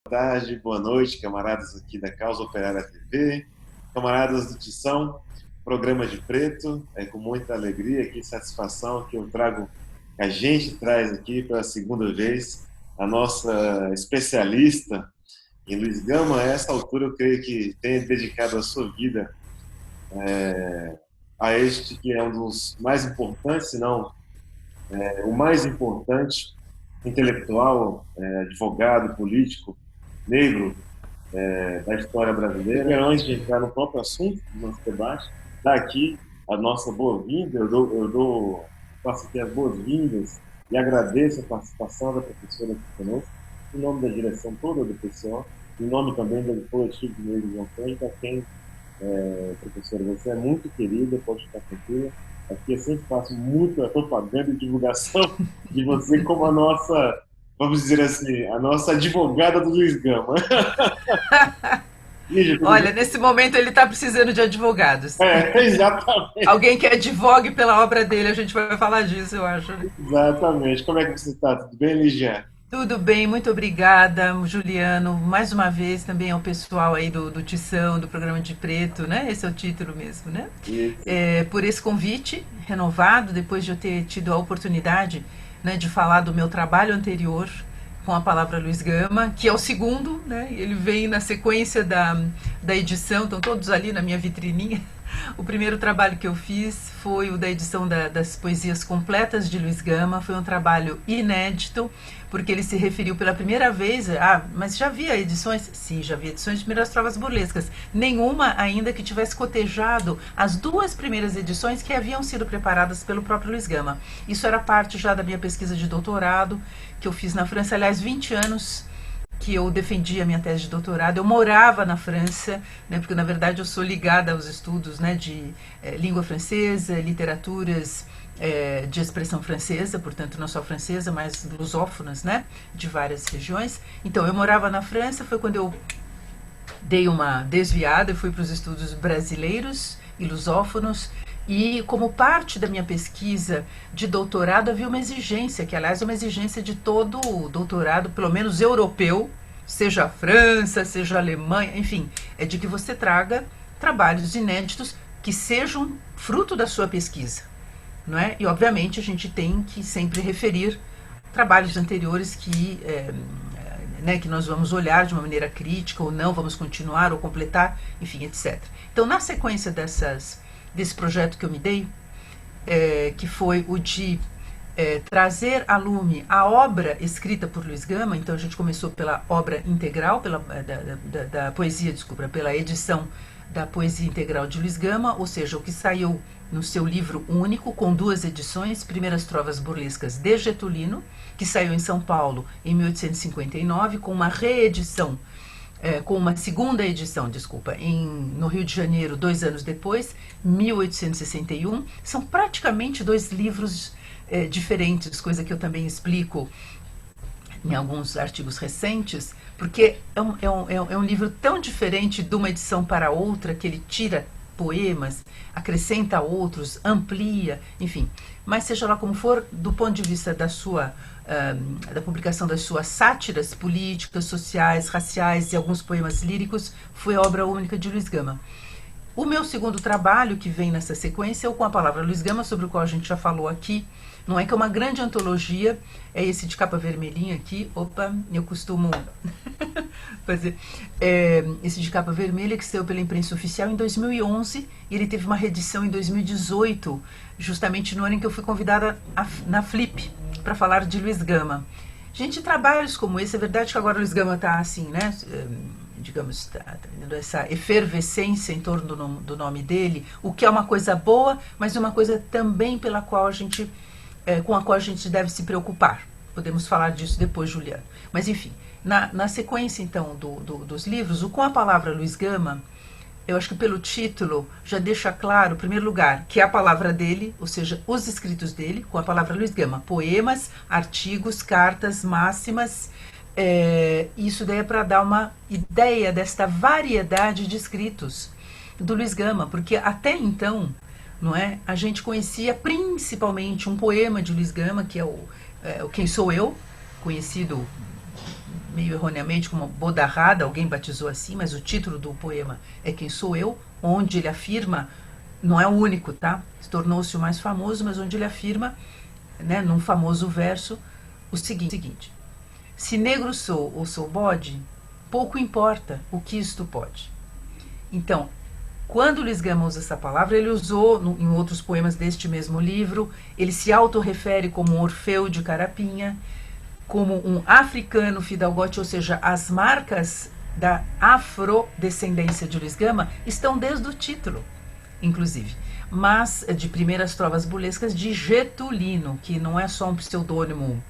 Boa tarde, boa noite, camaradas aqui da Causa Operária TV, camaradas do Tição, programa de Preto. É com muita alegria e satisfação que eu trago, que a gente traz aqui pela segunda vez, a nossa especialista em Luiz Gama. A essa altura, eu creio que tem dedicado a sua vida a este que é um dos mais importantes, se não o mais importante, intelectual, advogado, político, negro da história brasileira. Antes de entrar no próprio assunto do nosso debate, dar aqui a nossa boa-vinda, faço aqui as boas-vindas e agradeço a participação da professora aqui conosco, em nome da direção toda do PCO, em nome também do coletivo de negros de Antônio, para quem, professora, você é muito querida, pode ficar tranquila. Aqui eu sempre faço muita propaganda e divulgação de você como a nossa, vamos dizer assim, a nossa advogada do Luiz Gama. Lígia, tudo Olha, bem? nesse momento ele está precisando de advogados. Exatamente, Alguém que advogue pela obra dele, a gente vai falar disso, eu acho. Né? exatamente. Como é que você está? Tudo bem, Lígia? Tudo bem, muito obrigada, Juliano. Mais uma vez também ao pessoal aí do Tição, do programa de Preto, né? Esse é o título mesmo, né? Isso. Por esse convite renovado, depois de eu ter tido a oportunidade, né, de falar do meu trabalho anterior com a palavra Luiz Gama, que é o segundo, né? Ele vem na sequência da edição, estão todos ali na minha vitrininha. O primeiro trabalho que eu fiz foi o da edição das poesias completas de Luiz Gama. Foi um trabalho inédito, porque ele se referiu pela primeira vez. Mas já havia edições? Sim, já havia edições de Primeiras Trovas Burlescas. Nenhuma ainda que tivesse cotejado as duas primeiras edições que haviam sido preparadas pelo próprio Luiz Gama. Isso era parte já da minha pesquisa de doutorado, que eu fiz na França, aliás, 20 anos que eu defendia a minha tese de doutorado. Eu morava na França, né, porque na verdade eu sou ligada aos estudos, né, de língua francesa, literaturas de expressão francesa, portanto não só francesa, mas lusófonas, né, de várias regiões. Então eu morava na França, foi quando eu dei uma desviada e fui para os estudos brasileiros e lusófonos. E como parte da minha pesquisa de doutorado, havia uma exigência, que aliás é uma exigência de todo doutorado, pelo menos europeu, seja a França, seja a Alemanha, enfim, é de que você traga trabalhos inéditos que sejam fruto da sua pesquisa, não é? E obviamente a gente tem que sempre referir trabalhos anteriores né, que nós vamos olhar de uma maneira crítica ou não, vamos continuar ou completar, enfim, etc. Então, na sequência desse projeto que eu me dei, que foi o de trazer a lume a obra escrita por Luiz Gama. Então a gente começou pela obra integral, da poesia, desculpa, pela edição da poesia integral de Luiz Gama, ou seja, o que saiu no seu livro único, com duas edições, Primeiras Trovas Burlescas de Getulino, que saiu em São Paulo em 1859, com uma reedição, com uma segunda edição, desculpa, no Rio de Janeiro, 2 anos depois, 1861. São praticamente dois livros diferentes, coisa que eu também explico em alguns artigos recentes, porque é um livro tão diferente de uma edição para outra, que ele tira poemas, acrescenta outros, amplia, enfim. Mas seja lá como for, do ponto de vista da publicação das suas sátiras políticas, sociais, raciais e alguns poemas líricos, foi a obra única de Luiz Gama. O meu segundo trabalho, que vem nessa sequência, é o Com a Palavra Luiz Gama, sobre o qual a gente já falou aqui. Não é que é uma grande antologia, é esse de capa vermelhinha aqui. Opa, eu costumo fazer. Esse de capa vermelha, que saiu pela imprensa oficial em 2011, e ele teve uma reedição em 2018, justamente no ano em que eu fui convidada na Flip para falar de Luiz Gama. Gente, trabalhos como esse, é verdade que agora o Luiz Gama está assim, né? Digamos, tá tendo essa efervescência em torno do nome dele, o que é uma coisa boa, mas uma coisa também pela qual com a qual a gente deve se preocupar. Podemos falar disso depois, Juliano. Mas, enfim, na sequência, então, dos livros, o Com a Palavra Luiz Gama, eu acho que pelo título já deixa claro, em primeiro lugar, que é a palavra dele, ou seja, os escritos dele, com a palavra Luiz Gama, poemas, artigos, cartas, máximas. Isso daí é para dar uma ideia desta variedade de escritos do Luiz Gama, porque até então, não é, a gente conhecia principalmente um poema de Luiz Gama, que é o Quem Sou Eu, conhecido meio erroneamente como Bodarrada, alguém batizou assim, mas o título do poema é Quem Sou Eu, onde ele afirma, não é o único, tá? Tornou-se o mais famoso, mas onde ele afirma, né, num famoso verso, o seguinte: se negro sou ou sou bode, pouco importa o que isto pode. Então, quando Luiz Gama usa essa palavra, ele usou em outros poemas deste mesmo livro, ele se autorrefere como um Orfeu de Carapinha, como um africano fidalgote, ou seja, as marcas da afrodescendência de Luiz Gama estão desde o título, inclusive, mas de primeiras trovas burlescas de Getulino, que não é só um pseudônimo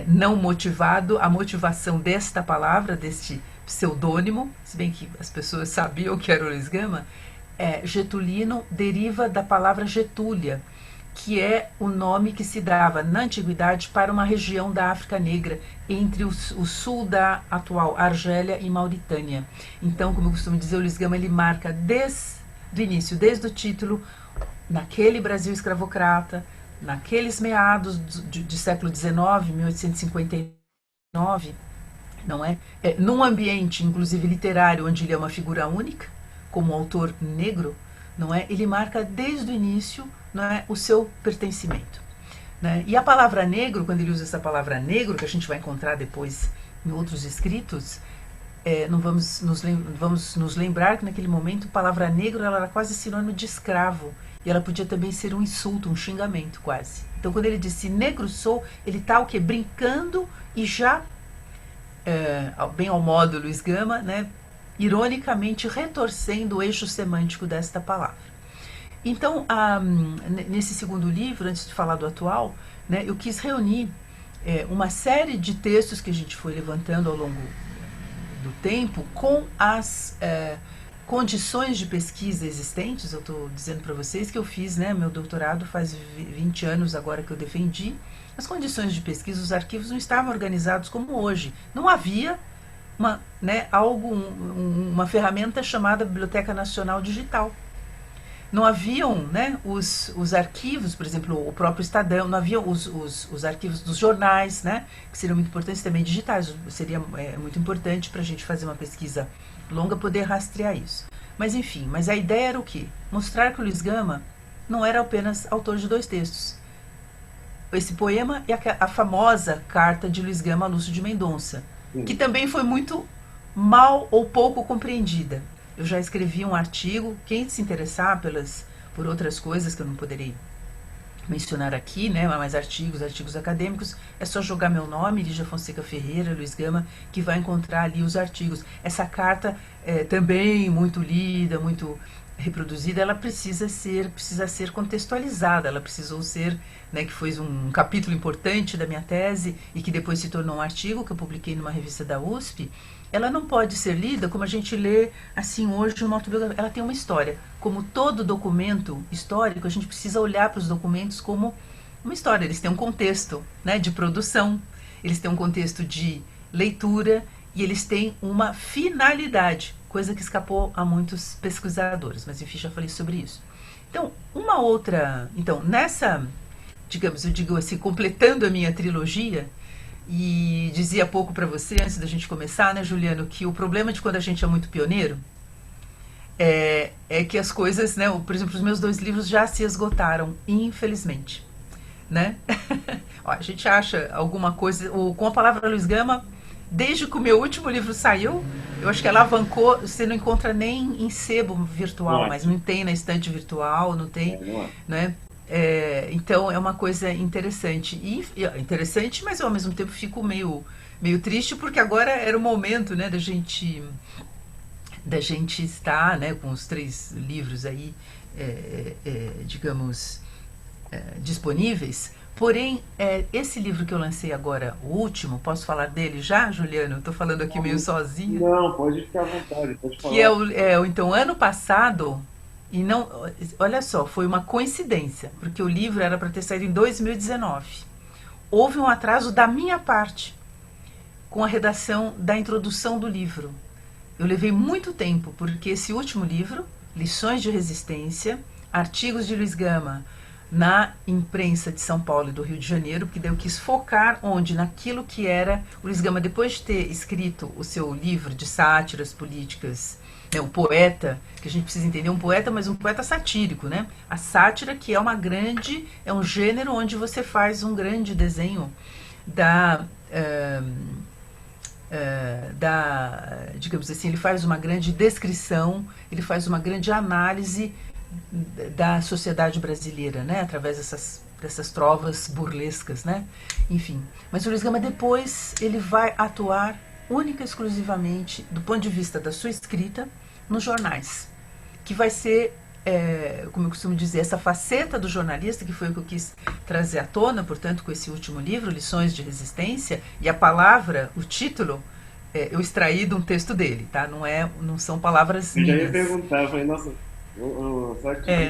não motivado, a motivação desta palavra, deste pseudônimo, se bem que as pessoas sabiam que era o Luiz Gama, Getulino deriva da palavra Getúlia, que é o nome que se dava na antiguidade para uma região da África Negra, entre o sul da atual Argélia e Mauritânia. Então, como eu costumo dizer, o Luiz Gama ele marca desde o início, desde o título, naquele Brasil escravocrata, naqueles meados de século XIX, 1859, não é? Num ambiente, inclusive literário, onde ele é uma figura única, como autor negro, não é? Ele marca desde o início, não é, o seu pertencimento, né? E a palavra negro, quando ele usa essa palavra negro, que a gente vai encontrar depois em outros escritos, não vamos nos lembrar que naquele momento a palavra negro ela era quase sinônimo de escravo, e ela podia também ser um insulto, um xingamento quase. Então quando ele disse negro sou, ele está o quê? Brincando e já, bem ao modo Luiz Gama, né, ironicamente retorcendo o eixo semântico desta palavra. Então, nesse segundo livro, antes de falar do atual, né, eu quis reunir uma série de textos que a gente foi levantando ao longo do tempo com as condições de pesquisa existentes. Eu estou dizendo para vocês que eu fiz, né, meu doutorado faz 20 anos agora que eu defendi. As condições de pesquisa, os arquivos não estavam organizados como hoje. Não havia uma ferramenta chamada Biblioteca Nacional Digital. Não haviam, né, os arquivos, por exemplo, o próprio Estadão, não haviam os arquivos dos jornais, né, que seriam muito importantes também digitais. Seria muito importante para a gente fazer uma pesquisa longa poder rastrear isso. Mas enfim, mas a ideia era o quê? Mostrar que o Luiz Gama não era apenas autor de 2 textos. Esse poema é a famosa carta de Luiz Gama a Lúcio de Mendonça, que também foi muito mal ou pouco compreendida. Eu já escrevi um artigo, quem se interessar por outras coisas que eu não poderei mencionar aqui, né, mas artigos acadêmicos, é só jogar meu nome, Lígia Fonseca Ferreira, Luiz Gama, que vai encontrar ali os artigos. Essa carta também muito lida, muito reproduzida, ela precisa ser contextualizada, ela precisou ser, né, que foi um capítulo importante da minha tese e que depois se tornou um artigo que eu publiquei numa revista da USP. Ela não pode ser lida como a gente lê assim hoje uma autobiografia. Ela tem uma história. Como todo documento histórico, a gente precisa olhar para os documentos como uma história. Eles têm um contexto, né, de produção, eles têm um contexto de leitura e eles têm uma finalidade, coisa que escapou a muitos pesquisadores. Mas enfim, já falei sobre isso. Então, nessa, digamos, eu digo assim, completando a minha trilogia. E dizia há pouco para você, antes da gente começar, né, Juliano, que o problema de quando a gente é muito pioneiro é que as coisas, né, por exemplo, os meus 2 livros já se esgotaram, infelizmente, né? Ó, a gente acha alguma coisa, com a palavra Luiz Gama, desde que o meu último livro saiu, eu acho que ela alavancou, você não encontra nem em sebo virtual, mas não tem na estante virtual, não tem, né? Então é uma coisa interessante, mas eu ao mesmo tempo fico meio triste, porque agora era o momento, né, da gente estar, né, com os 3 livros aí, digamos, disponíveis. Porém, esse livro que eu lancei agora, o último, posso falar dele já, Juliano? Estou falando aqui meio sozinha. Não, pode ficar à vontade, pode falar. Que então, ano passado. E não, olha só, foi uma coincidência, porque o livro era para ter saído em 2019. Houve um atraso da minha parte com a redação da introdução do livro. Eu levei muito tempo, porque esse último livro, Lições de Resistência, artigos de Luiz Gama na imprensa de São Paulo e do Rio de Janeiro, porque daí eu quis focar onde? Naquilo que era o Luiz Gama, depois de ter escrito o seu livro de sátiras políticas, né, o poeta, que a gente precisa entender um poeta, mas um poeta satírico, né? A sátira, que é uma grande, é um gênero onde você faz um grande desenho da digamos assim, ele faz uma grande descrição, ele faz uma grande análise da sociedade brasileira, né, através dessas trovas burlescas, né, enfim. Mas o Luiz Gama depois ele vai atuar única e exclusivamente do ponto de vista da sua escrita nos jornais, que vai ser, como eu costumo dizer, essa faceta do jornalista, que foi o que eu quis trazer à tona, portanto, com esse último livro, Lições de Resistência, e a palavra, o título, eu extraí de um texto dele, tá? Não são palavras Eu já minhas. ia perguntar, eu falei, nossa, será que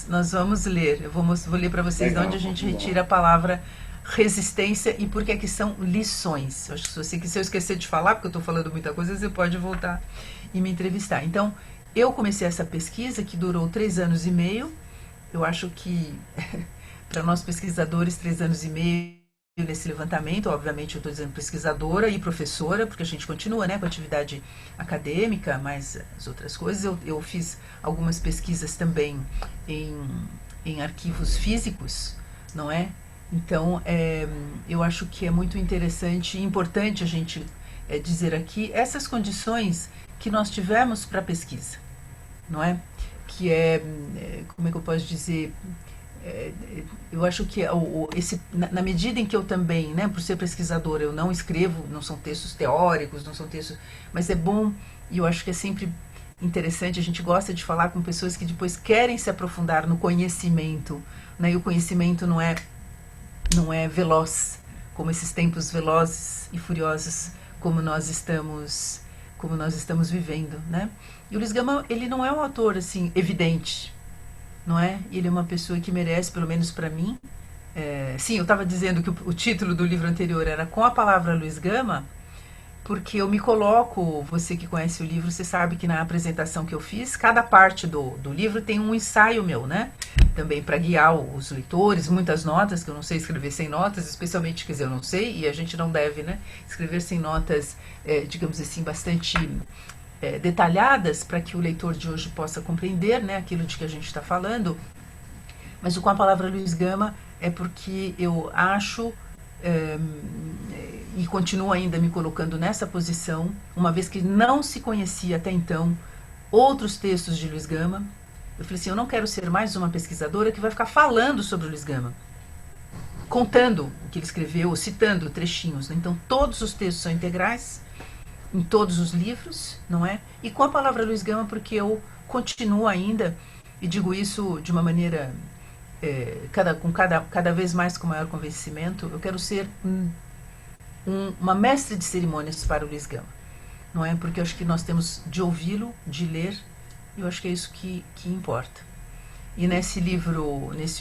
Nós vamos ler, vou ler para vocês de legal, onde a gente vamos lá. retira a palavra resistência e por que que são lições. Eu acho que se eu esquecer de falar, porque eu estou falando muita coisa, você pode voltar e me entrevistar. Então, eu comecei essa pesquisa que durou 3 anos e meio. Eu acho que, para nós pesquisadores, 3 anos e meio nesse levantamento, obviamente eu estou dizendo pesquisadora e professora, porque a gente continua, né, com a atividade acadêmica, mas as outras coisas. Eu fiz algumas pesquisas também em arquivos físicos, não é? Então, eu acho que é muito interessante e importante a gente dizer aqui essas condições que nós tivemos para a pesquisa, não é? Que como é que eu posso dizer, eu acho que na medida em que eu também, né, por ser pesquisadora, eu não escrevo, não são textos teóricos, não são textos, mas é bom, e eu acho que é sempre interessante, a gente gosta de falar com pessoas que depois querem se aprofundar no conhecimento, né, e o conhecimento não é veloz, como esses tempos velozes e furiosos como nós estamos vivendo, né? E o Luiz Gama, ele não é um autor assim evidente, não é? Ele é uma pessoa que merece, pelo menos para mim. Sim, eu estava dizendo que o título do livro anterior era Com a Palavra Luiz Gama, porque eu me coloco, você que conhece o livro, você sabe que na apresentação que eu fiz, cada parte do livro tem um ensaio meu, né? Também para guiar os leitores, muitas notas, que eu não sei escrever sem notas, especialmente, quer dizer, eu não sei, e a gente não deve, né? Escrever sem notas, digamos assim, bastante detalhadas, para que o leitor de hoje possa compreender, né, aquilo de que a gente está falando. Mas o Com a Palavra Luiz Gama é porque eu acho, e continuo ainda me colocando nessa posição, uma vez que não se conhecia até então outros textos de Luiz Gama. Eu falei assim, eu não quero ser mais uma pesquisadora que vai ficar falando sobre o Luiz Gama, contando o que ele escreveu, citando trechinhos, né? Então todos os textos são integrais, em todos os livros, não é? E Com a Palavra Luiz Gama, porque eu continuo ainda, e digo isso de uma maneira cada vez mais com maior convencimento, eu quero ser uma mestre de cerimônias para o Luiz Gama, não é? Porque eu acho que nós temos de ouvi-lo, de ler, e eu acho que é isso que importa. E nesse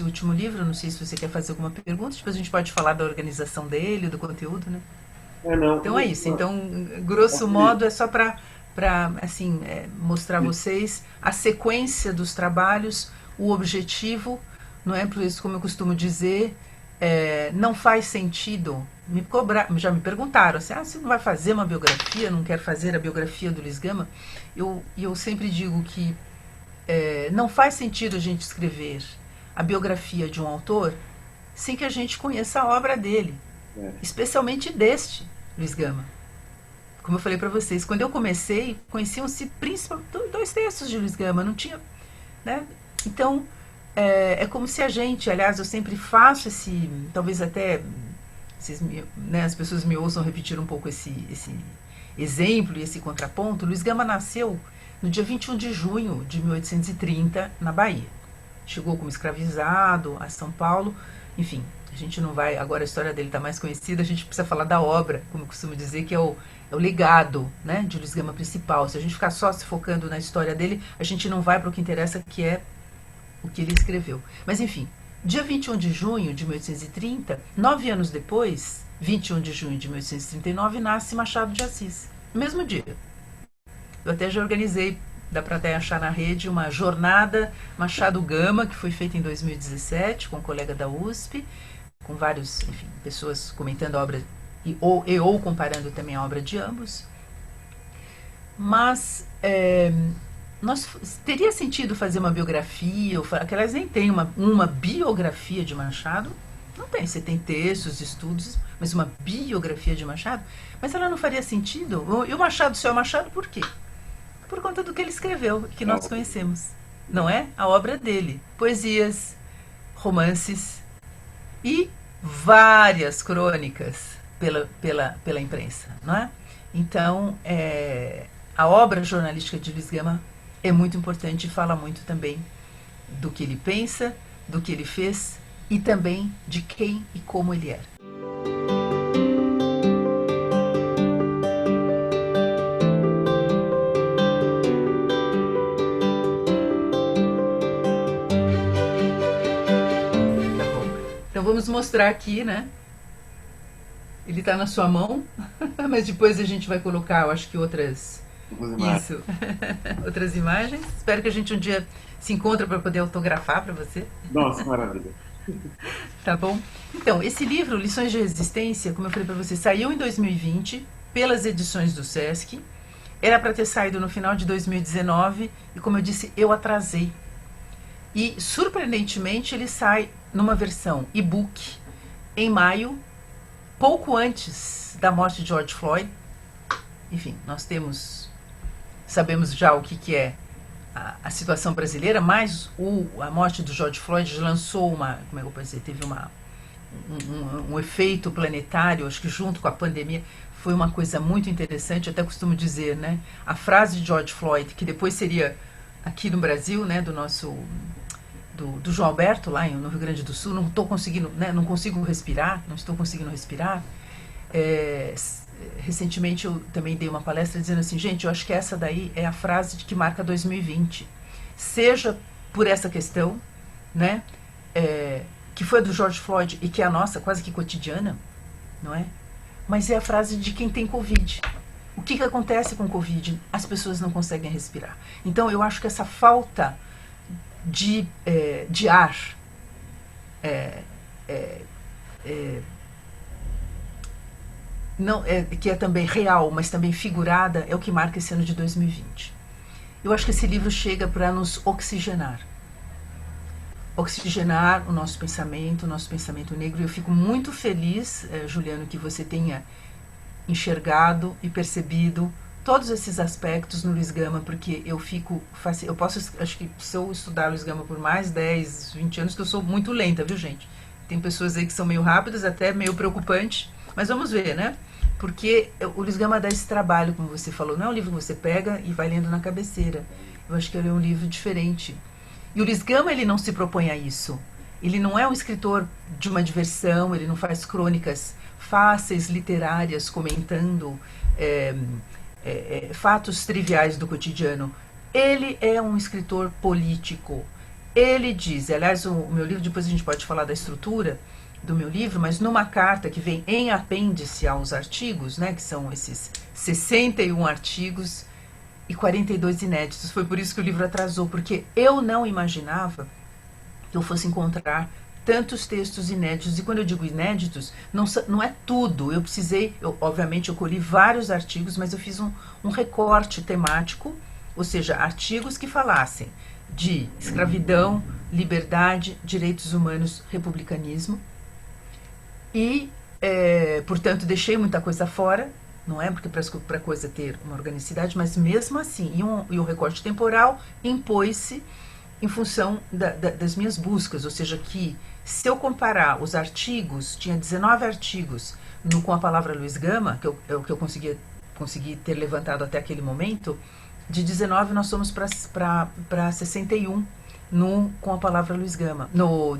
último livro, não sei se você quer fazer alguma pergunta, depois a gente pode falar da organização dele, do conteúdo, né? Não. Então é isso. Então, grosso modo, é só para assim, mostrar a vocês a sequência dos trabalhos, o objetivo, não é? Por isso, como eu costumo dizer, não faz sentido já me perguntaram assim, você não vai fazer uma biografia, não quer fazer a biografia do Luiz Gama? Eu sempre digo que não faz sentido a gente escrever a biografia de um autor sem que a gente conheça a obra dele, especialmente deste Luiz Gama. Como eu falei para vocês, quando eu comecei, conheciam-se principalmente 2 textos de Luiz Gama, não tinha, né? Então, é como se a gente, aliás, eu sempre faço talvez até as pessoas me ouçam repetir um pouco esse exemplo e esse contraponto. Luiz Gama nasceu no dia 21 de junho de 1830, na Bahia. Chegou como escravizado a São Paulo, enfim, a gente não vai, agora a história dele está mais conhecida, a gente precisa falar da obra, como eu costumo dizer, que é o legado, né, de Luiz Gama principal. Se a gente ficar só se focando na história dele, a gente não vai para o que interessa, que é o que ele escreveu. Mas enfim, dia 21 de junho de 1830, 9 anos depois, 21 de junho de 1839, nasce Machado de Assis. No mesmo dia. Eu até já organizei dá para até achar na rede, uma jornada Machado Gama, que foi feita em 2017 com um colega da USP, com vários, enfim, pessoas comentando a obra ou comparando também a obra de ambos. Mas teria sentido fazer uma biografia, que aliás nem tem uma biografia de Machado, não tem, você tem textos, estudos, mas uma biografia de Machado, mas ela não faria sentido. E o Machado só é o Machado por quê? Por conta do que ele escreveu, que nós conhecemos, não é? A obra dele, poesias, romances e várias crônicas pela imprensa, não é? Então, a obra jornalística de Luiz Gama é muito importante e fala muito também do que ele pensa, do que ele fez e também de quem e como ele era. Tá bom. Então vamos mostrar aqui, né? Ele está na sua mão, mas depois a gente vai colocar, eu acho que outras imagens. Espero que a gente um dia se encontre para poder autografar para você. Nossa, maravilha. Tá bom? Então, esse livro, Lições de Resistência, como eu falei para você, saiu em 2020 pelas edições do Sesc. Era para ter saído no final de 2019 e, como eu disse, eu atrasei. E, surpreendentemente, ele sai numa versão e-book em maio, pouco antes da morte de George Floyd. Enfim, nós sabemos já o que é a situação brasileira, mas a morte do George Floyd lançou como é que eu posso dizer, teve um efeito planetário, acho que junto com a pandemia, foi uma coisa muito interessante. Eu até costumo dizer, né, a frase de George Floyd, que depois seria aqui no Brasil, né, do João Alberto, lá no Rio Grande do Sul, não estou conseguindo, né, não estou conseguindo respirar. Recentemente eu também dei uma palestra dizendo assim, gente, eu acho que essa daí é a frase que marca 2020. Seja por essa questão, né, que foi a do George Floyd e que é a nossa quase que cotidiana, não é? Mas é a frase de quem tem Covid. O que acontece com Covid? As pessoas não conseguem respirar. Então eu acho que essa falta de ar não, que é também real, mas também figurada, é o que marca esse ano de 2020. Eu acho que esse livro chega para nos oxigenar o nosso pensamento negro. E eu fico muito feliz, Juliano, que você tenha enxergado e percebido todos esses aspectos no Luiz Gama, porque eu posso, acho que se eu estudar Luiz Gama por mais 10, 20 anos, que eu sou muito lenta, viu, gente? Tem pessoas aí que são meio rápidas, até meio preocupante, mas vamos ver, né? Porque o Luiz Gama dá esse trabalho, como você falou, não é um livro que você pega e vai lendo na cabeceira. Eu acho que ele é um livro diferente. E o Luiz Gama, ele não se propõe a isso. Ele não é um escritor de uma diversão, ele não faz crônicas fáceis, literárias, comentando fatos triviais do cotidiano. Ele é um escritor político. Ele diz, aliás, o meu livro, depois a gente pode falar da estrutura do meu livro, mas numa carta que vem em apêndice aos artigos, né, que são esses 61 artigos e 42 inéditos. Foi por isso que o livro atrasou, porque eu não imaginava que eu fosse encontrar tantos textos inéditos. E quando eu digo inéditos, não é tudo. Obviamente eu colhi vários artigos, mas eu fiz um recorte temático, ou seja, artigos que falassem de escravidão, liberdade, direitos humanos, republicanismo. E, portanto, deixei muita coisa fora, não é? Porque para a coisa ter uma organicidade, mas mesmo assim, e o recorte temporal impôs-se em função das minhas buscas, ou seja, que se eu comparar os artigos, tinha 19 artigos com a palavra Luiz Gama, que é o que eu consegui ter levantado até aquele momento, de 19 nós fomos para 61 com a palavra Luiz Gama, no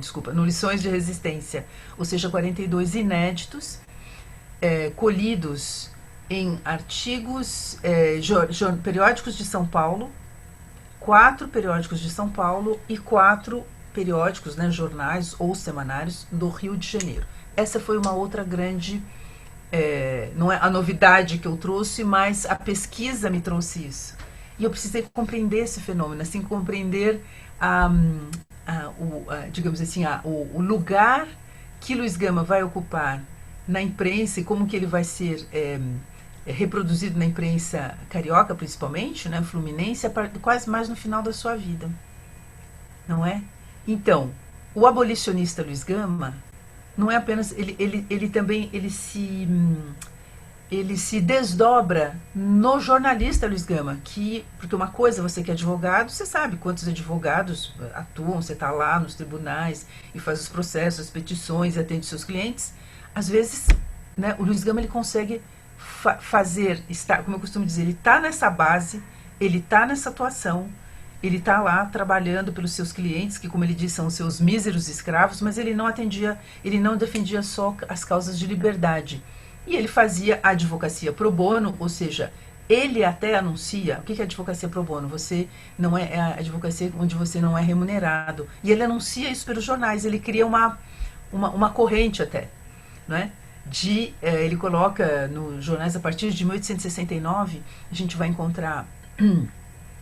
Lições de Resistência, ou seja, 42 inéditos, colhidos em artigos, periódicos de São Paulo, 4 periódicos de São Paulo e 4 periódicos, né, jornais ou semanários do Rio de Janeiro. Essa foi uma outra grande, não é a novidade que eu trouxe, mas a pesquisa me trouxe isso. E eu precisei compreender esse fenômeno, assim, compreender digamos assim, o lugar que Luiz Gama vai ocupar na imprensa e como que ele vai ser reproduzido na imprensa carioca, principalmente, né, fluminense, quase mais no final da sua vida, não é? Então, o abolicionista Luiz Gama não é apenas ele também ele se desdobra no jornalista Luiz Gama, porque uma coisa, você que é advogado, você sabe quantos advogados atuam, você está lá nos tribunais e faz os processos, as petições, atende seus clientes. Às vezes, né, o Luiz Gama ele consegue como eu costumo dizer, ele está nessa base, ele está nessa atuação, ele está lá trabalhando pelos seus clientes, que, como ele diz, são os seus míseros escravos, mas ele não defendia só as causas de liberdade. E ele fazia a advocacia pro bono, ou seja, ele até anuncia. O que é advocacia pro bono? Você não é a advocacia onde você não é remunerado. E ele anuncia isso pelos jornais, ele cria uma corrente até, não é? Ele coloca nos jornais, a partir de 1869, a gente vai encontrar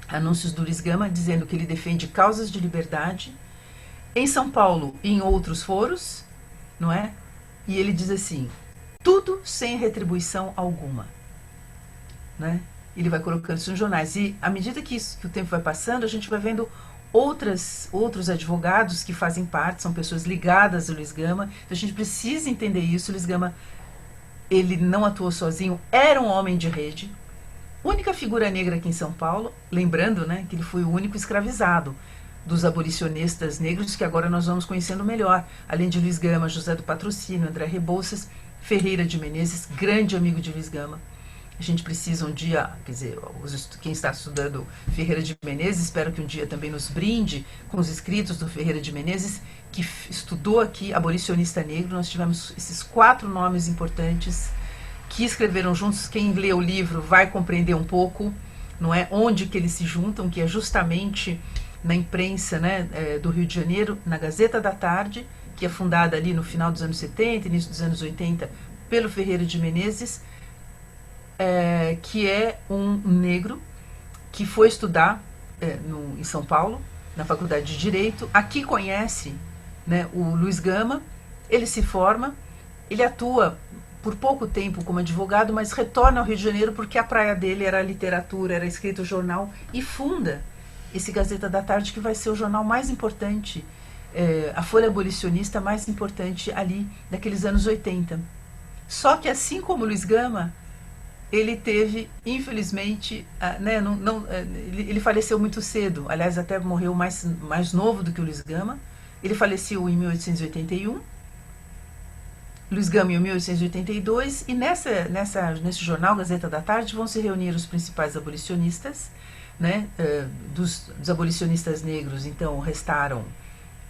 anúncios do Luiz Gama dizendo que ele defende causas de liberdade em São Paulo e em outros foros, não é? E ele diz assim: tudo sem retribuição alguma, né? Ele vai colocando isso nos jornais. E à medida que o tempo vai passando, a gente vai vendo outros advogados que fazem parte, são pessoas ligadas ao Luiz Gama. Então a gente precisa entender isso. O Luiz Gama, ele não atuou sozinho, era um homem de rede, única figura negra aqui em São Paulo, lembrando, né, que ele foi o único escravizado dos abolicionistas negros, que agora nós vamos conhecendo melhor, além de Luiz Gama, José do Patrocínio, André Rebouças, Ferreira de Menezes, grande amigo de Luiz Gama. A gente precisa um dia, quer dizer, quem está estudando Ferreira de Menezes, espero que um dia também nos brinde com os escritos do Ferreira de Menezes, que estudou aqui, abolicionista negro. Nós tivemos esses 4 nomes importantes que escreveram juntos. Quem lê o livro vai compreender um pouco, não é, onde que eles se juntam, que é justamente na imprensa, né, do Rio de Janeiro, na Gazeta da Tarde, que é fundada ali no final dos anos 70, início dos anos 80, pelo Ferreira de Menezes, que é um negro que foi estudar em São Paulo, na Faculdade de Direito. Aqui conhece, né, o Luiz Gama, ele se forma, ele atua por pouco tempo como advogado, mas retorna ao Rio de Janeiro porque a praia dele era a literatura, era escrito o jornal, e funda esse Gazeta da Tarde, que vai ser o jornal mais importante, a folha abolicionista mais importante ali daqueles anos 80. Só que, assim como Luiz Gama, ele teve, infelizmente, né, ele faleceu muito cedo. Aliás, até morreu mais novo do que o Luiz Gama. Ele faleceu em 1881, Luiz Gama em 1882, e nesse jornal, Gazeta da Tarde, vão se reunir os principais abolicionistas, né, dos abolicionistas negros. Então, restaram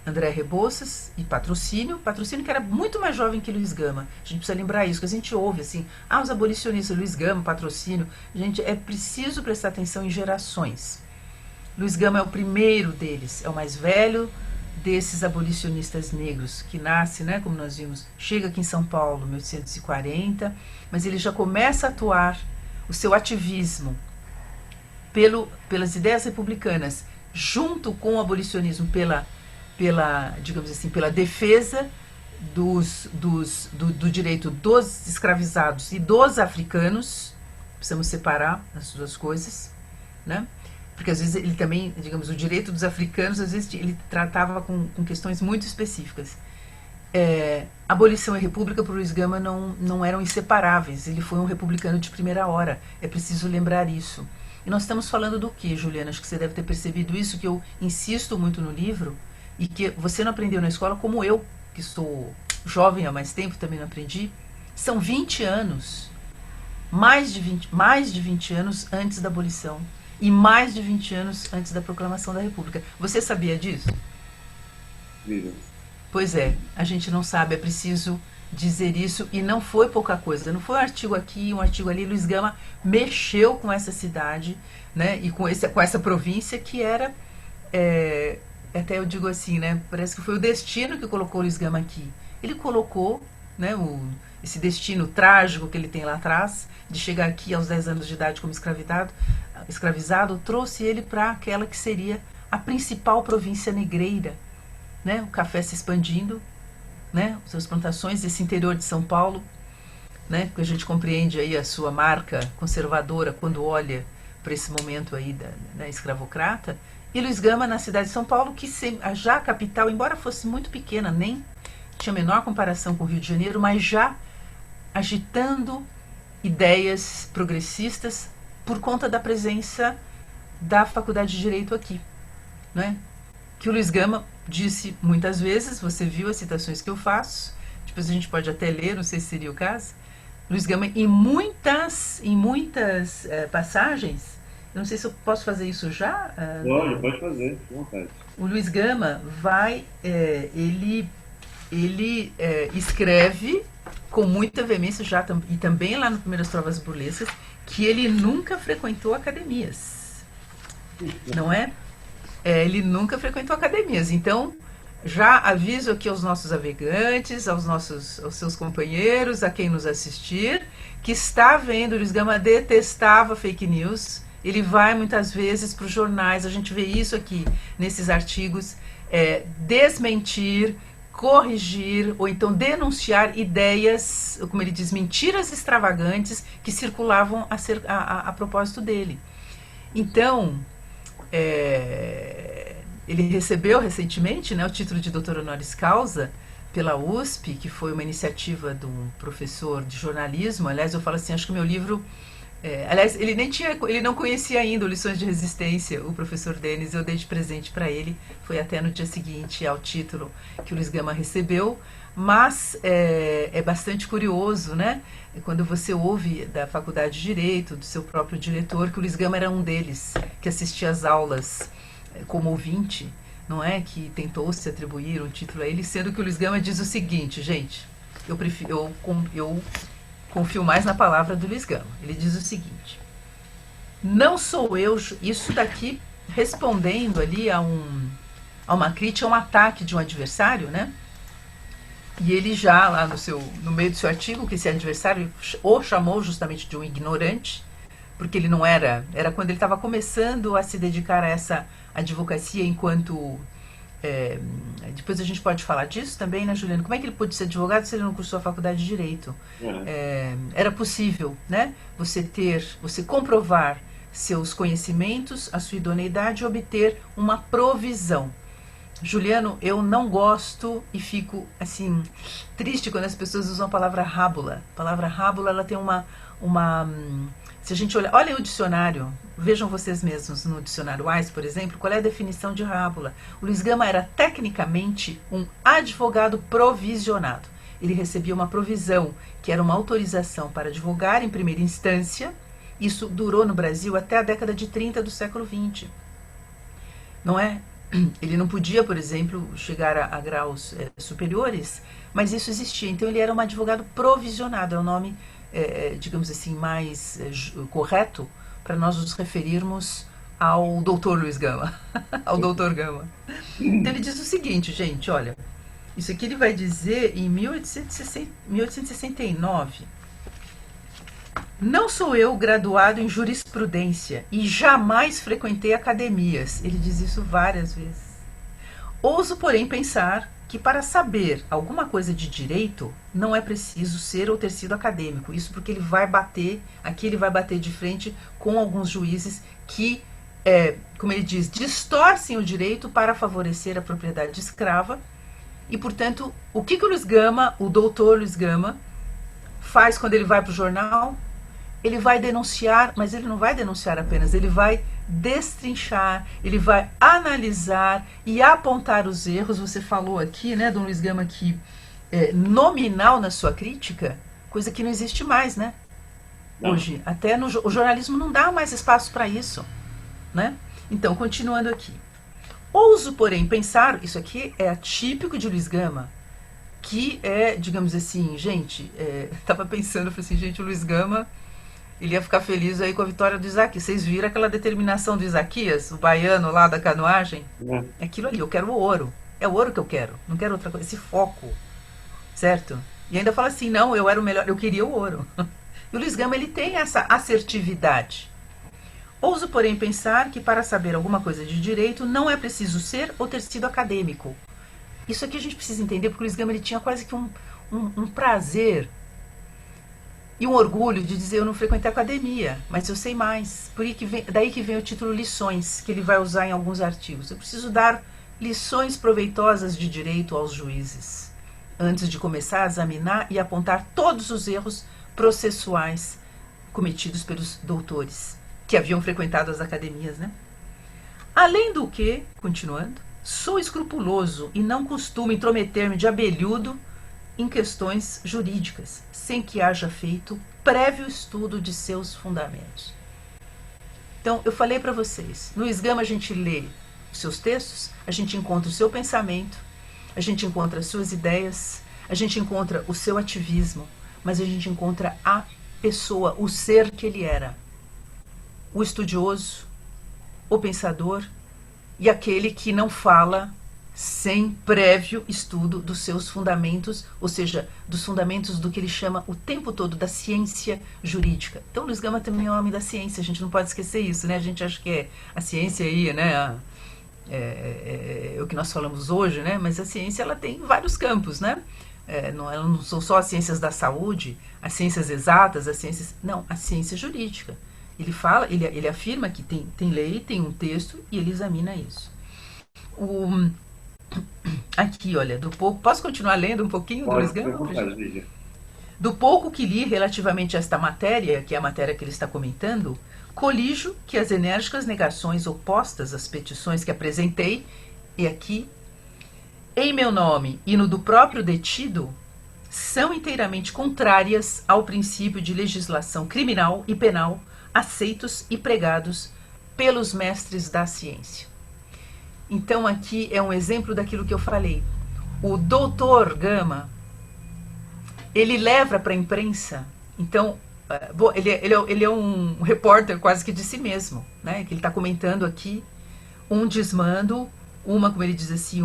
André Rebouças e Patrocínio que era muito mais jovem que Luiz Gama. A gente precisa lembrar isso, que a gente ouve assim, os abolicionistas, Luiz Gama, Patrocínio. Gente, é preciso prestar atenção em gerações. Luiz Gama é o primeiro deles, é o mais velho desses abolicionistas negros, que nasce, né, como nós vimos, chega aqui em São Paulo em 1840, mas ele já começa a atuar o seu ativismo pelas ideias republicanas, junto com o abolicionismo, digamos assim, pela defesa do direito dos escravizados e dos africanos. Precisamos separar as duas coisas, né? Porque às vezes ele também, digamos, o direito dos africanos, às vezes ele tratava com questões muito específicas. Abolição e república para o Luiz Gama não eram inseparáveis. Ele foi um republicano de primeira hora, é preciso lembrar isso. E nós estamos falando do que, Juliana? Acho que você deve ter percebido isso, que eu insisto muito no livro, e que você não aprendeu na escola, como eu, que estou jovem há mais tempo, também não aprendi. São 20 anos, mais de 20 anos antes da abolição, e mais de 20 anos antes da proclamação da República. Você sabia disso? Viva. Pois é, a gente não sabe, é preciso dizer isso, e não foi pouca coisa, não foi um artigo aqui, um artigo ali. Luiz Gama mexeu com essa cidade, né, e com essa província que era, até eu digo assim, né, parece que foi o destino que colocou Luiz Gama aqui. Ele colocou né, esse destino trágico que ele tem lá atrás, de chegar aqui aos 10 anos de idade como escravizado, trouxe ele para aquela que seria a principal província negreira, né, o café se expandindo, né, suas plantações, esse interior de São Paulo, né, que a gente compreende aí a sua marca conservadora quando olha para esse momento aí da escravocrata, e Luiz Gama na cidade de São Paulo, que já a capital, embora fosse muito pequena, nem tinha a menor comparação com o Rio de Janeiro, mas já agitando ideias progressistas por conta da presença da Faculdade de Direito aqui, né? Que o Luiz Gama disse muitas vezes, você viu as citações que eu faço, depois a gente pode até ler, não sei se seria o caso. Luiz Gama, em muitas passagens, eu não sei se eu posso fazer isso já. Pode fazer, com vontade. O Luiz Gama ele escreve com muita veemência já, e também lá no Primeiras Trovas Burlescas, que ele nunca frequentou academias, não é? Ele nunca frequentou academias. Então, já aviso aqui aos nossos navegantes, aos seus companheiros, a quem nos assistir, que está vendo, o Luiz Gama detestava fake news. Ele vai muitas vezes para os jornais, a gente vê isso aqui nesses artigos, desmentir, corrigir ou então denunciar ideias, como ele diz, mentiras extravagantes que circulavam a propósito dele. Então, ele recebeu recentemente, né, o título de doutor honoris causa pela USP, que foi uma iniciativa de um professor de jornalismo. Aliás, eu falo assim, acho que o meu livro... aliás, ele não conhecia ainda o Lições de Resistência, o professor Denis, eu dei de presente para ele, foi até no dia seguinte ao título que o Luiz Gama recebeu, mas é bastante curioso, né, quando você ouve da Faculdade de Direito, do seu próprio diretor, que o Luiz Gama era um deles, que assistia às aulas como ouvinte, não é, que tentou se atribuir um título a ele, sendo que o Luiz Gama diz o seguinte, gente, eu confio mais na palavra do Luiz Gama. Ele diz o seguinte: não sou eu, isso daqui respondendo ali a uma crítica, a um ataque de um adversário, né? E ele já lá no meio do seu artigo, que esse adversário o chamou justamente de um ignorante, porque ele não era quando ele estava começando a se dedicar a essa advocacia enquanto... depois a gente pode falar disso também, né, Juliano? Como é que ele pôde ser advogado se ele não cursou a faculdade de Direito? Era possível, né, você comprovar seus conhecimentos, a sua idoneidade e obter uma provisão. Juliano, eu não gosto e fico assim triste quando as pessoas usam a palavra rábula. A palavra rábula, ela tem se a gente olha o dicionário, vejam vocês mesmos no dicionário Wise, por exemplo, qual é a definição de rábula. O Luiz Gama era tecnicamente um advogado provisionado. Ele recebia uma provisão, que era uma autorização para advogar em primeira instância. Isso durou no Brasil até a década de 30 do século XX. Não é? Ele não podia, por exemplo, chegar a graus superiores, mas isso existia. Então ele era um advogado provisionado, é o nome, digamos assim, mais correto para nós nos referirmos ao doutor Luiz Gama, ao doutor Gama. Então ele diz o seguinte, gente, olha, isso aqui ele vai dizer em 1869. Não sou eu graduado em jurisprudência e jamais frequentei academias. Ele diz isso várias vezes. Ouso, porém, pensar que para saber alguma coisa de direito não é preciso ser ou ter sido acadêmico. Isso porque ele vai bater de frente com alguns juízes que, como ele diz, distorcem o direito para favorecer a propriedade escrava. E, portanto, o que o Luiz Gama, o doutor Luiz Gama, faz quando ele vai para o jornal? Ele vai denunciar, mas ele não vai denunciar apenas, ele vai destrinchar, ele vai analisar e apontar os erros. Você falou aqui, né, Dom Luiz Gama, que nominal na sua crítica, coisa que não existe mais, né? Não. Hoje, até o jornalismo não dá mais espaço para isso, né? Então, continuando aqui. Ouso, porém, pensar, isso aqui é atípico de Luiz Gama, que digamos assim, gente, estava pensando, eu falei assim, gente, o Luiz Gama, ele ia ficar feliz aí com a vitória do Isaquias. Vocês viram aquela determinação do Isaquias, o baiano lá da canoagem? É aquilo ali, eu quero o ouro. É o ouro que eu quero, não quero outra coisa. Esse foco, certo? E ainda fala assim, não, eu era o melhor, eu queria o ouro. E o Luiz Gama, ele tem essa assertividade. Ouso, porém, pensar que para saber alguma coisa de direito não é preciso ser ou ter sido acadêmico. Isso aqui a gente precisa entender, porque o Luiz Gama ele tinha quase que um prazer e um orgulho de dizer, eu não frequentei a academia, mas eu sei mais. Daí que vem o título Lições, que ele vai usar em alguns artigos. Eu preciso dar lições proveitosas de direito aos juízes, antes de começar a examinar e apontar todos os erros processuais cometidos pelos doutores, que haviam frequentado as academias, né? Além do que, continuando, sou escrupuloso e não costumo intrometer-me de abelhudo em questões jurídicas, sem que haja feito prévio estudo de seus fundamentos. Então, eu falei para vocês, no Luiz Gama a gente lê os seus textos, a gente encontra o seu pensamento, a gente encontra as suas ideias, a gente encontra o seu ativismo, mas a gente encontra a pessoa, o ser que ele era. O estudioso, o pensador e aquele que não fala sem prévio estudo dos seus fundamentos, ou seja, dos fundamentos do que ele chama o tempo todo da ciência jurídica. Então, Luiz Gama também é um homem da ciência, a gente não pode esquecer isso, né? A gente acha que é a ciência aí, né? É o que nós falamos hoje, né? Mas a ciência, ela tem vários campos, né? Ela não são só as ciências da saúde, as ciências exatas, as ciências... Não, a ciência jurídica. Ele fala, ele afirma que tem lei, tem um texto e ele examina isso. Aqui, olha, do pouco... Posso continuar lendo um pouquinho do Luiz Gama? Do pouco que li relativamente a esta matéria, que é a matéria que ele está comentando, colijo que as enérgicas negações opostas às petições que apresentei, e aqui, em meu nome e no do próprio detido, são inteiramente contrárias ao princípio de legislação criminal e penal aceitos e pregados pelos mestres da ciência. Então aqui é um exemplo daquilo que eu falei. O doutor Gama, ele leva para a imprensa, então, ele é um repórter quase que de si mesmo, né? Que ele está comentando aqui um desmando, como ele diz assim,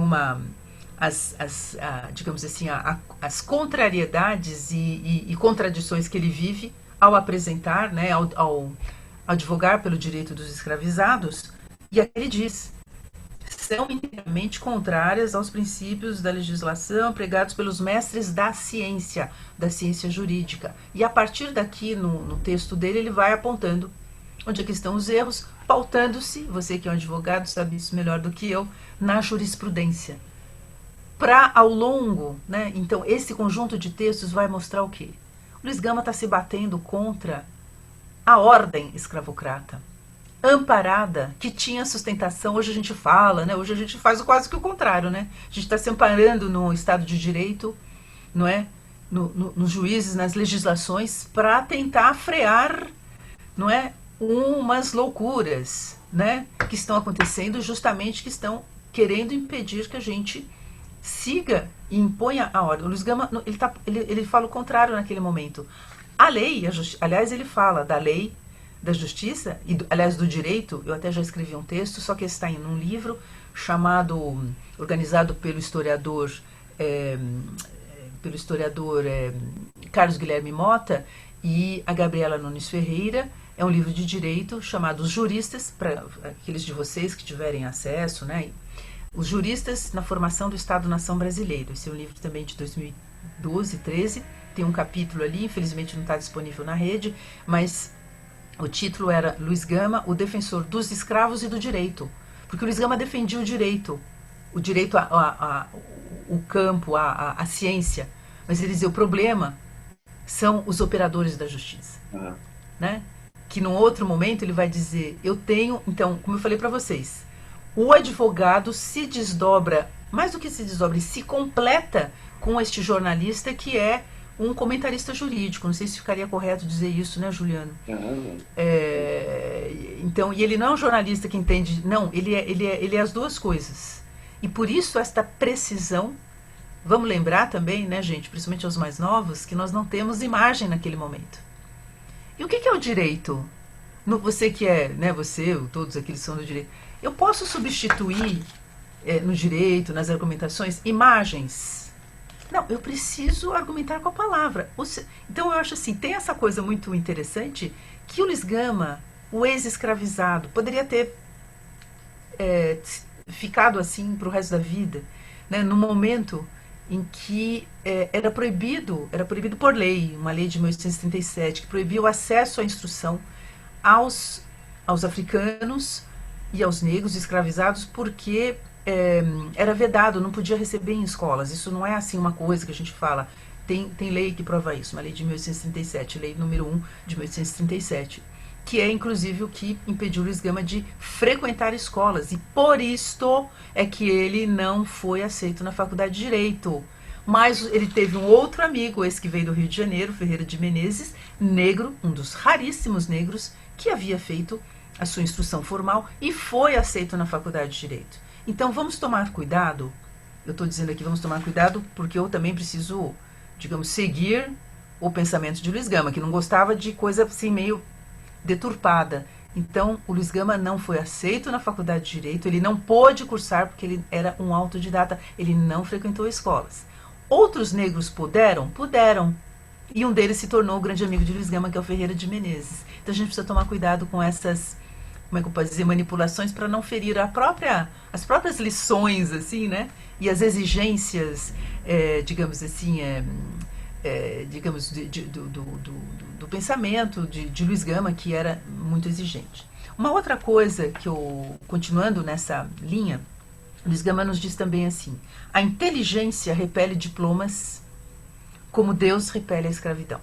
digamos assim, as contrariedades e contradições que ele vive ao apresentar, né, ao advogar pelo direito dos escravizados, e aqui ele diz, são inteiramente contrárias aos princípios da legislação pregados pelos mestres da ciência jurídica. E a partir daqui, no texto dele, ele vai apontando onde é que estão os erros, pautando-se, você que é um advogado sabe isso melhor do que eu, na jurisprudência. Para ao longo, né, então esse conjunto de textos vai mostrar o quê? O Luiz Gama está se batendo contra a ordem escravocrata, amparada, que tinha sustentação. Hoje a gente fala, né? Hoje a gente faz quase que o contrário, né? A gente está se amparando no Estado de Direito, não é? Nos juízes, nas legislações, para tentar frear, não é? Umas loucuras, né? Que estão acontecendo, justamente que estão querendo impedir que a gente siga e imponha a ordem. O Luiz Gama, ele fala o contrário naquele momento. A lei, aliás, ele fala da lei, da justiça, e aliás do direito. Eu até já escrevi um texto, só que está em um livro organizado pelo historiador Carlos Guilherme Mota e a Gabriela Nunes Ferreira. É um livro de direito chamado Os Juristas, para aqueles de vocês que tiverem acesso, né? Os Juristas na Formação do Estado-Nação Brasileiro. Esse é um livro também de 2012, 13. Tem um capítulo ali, infelizmente não está disponível na rede, mas o título era Luiz Gama, o defensor dos escravos e do direito. Porque o Luiz Gama defendia o direito o campo, a ciência. Mas ele dizia, o problema são os operadores da justiça. Né? Que num outro momento ele vai dizer, então, como eu falei para vocês, o advogado se desdobra, mais do que se desdobra, ele se completa com este jornalista que é um comentarista jurídico. Não sei se ficaria correto dizer isso, né, Juliano? Então, e ele não é um jornalista que entende, não, ele é as duas coisas. E por isso esta precisão. Vamos lembrar também, né, gente, principalmente aos mais novos, que nós não temos imagem naquele momento. E o que é o direito? Você que é, né, você, todos aqueles são do direito. Eu posso substituir no direito, nas argumentações, imagens Não, eu preciso argumentar com a palavra. Então eu acho assim, tem essa coisa muito interessante que o Luiz Gama, o ex-escravizado, poderia ter é, ficado assim para o resto da vida, né, no momento em que era proibido por lei, uma lei de 1837, que proibia o acesso à instrução aos, aos africanos e aos negros escravizados, porque era vedado, não podia receber em escolas. Isso não é assim uma coisa que a gente fala. Tem lei que prova isso, uma lei de 1837, lei número 1 de 1837, que é inclusive o que impediu Luiz Gama de frequentar escolas. E por isto é que ele não foi aceito na faculdade de Direito. Mas ele teve um outro amigo, esse que veio do Rio de Janeiro, Ferreira de Menezes, negro, um dos raríssimos negros, que havia feito a sua instrução formal e foi aceito na faculdade de Direito. Então vamos tomar cuidado. Eu estou dizendo aqui vamos tomar cuidado porque eu também preciso, digamos, seguir o pensamento de Luiz Gama, que não gostava de coisa assim meio deturpada. Então, o Luiz Gama não foi aceito na faculdade de Direito, ele não pôde cursar porque ele era um autodidata, ele não frequentou escolas. Outros negros puderam? Puderam. E um deles se tornou o grande amigo de Luiz Gama, que é o Ferreira de Menezes. Então a gente precisa tomar cuidado com essas, como é que eu posso dizer, manipulações para não ferir as próprias lições, assim, né? E as exigências, digamos assim, digamos, do pensamento de Luiz Gama, que era muito exigente. Uma outra coisa que eu, continuando nessa linha, Luiz Gama nos diz também assim: a inteligência repele diplomas como Deus repele a escravidão.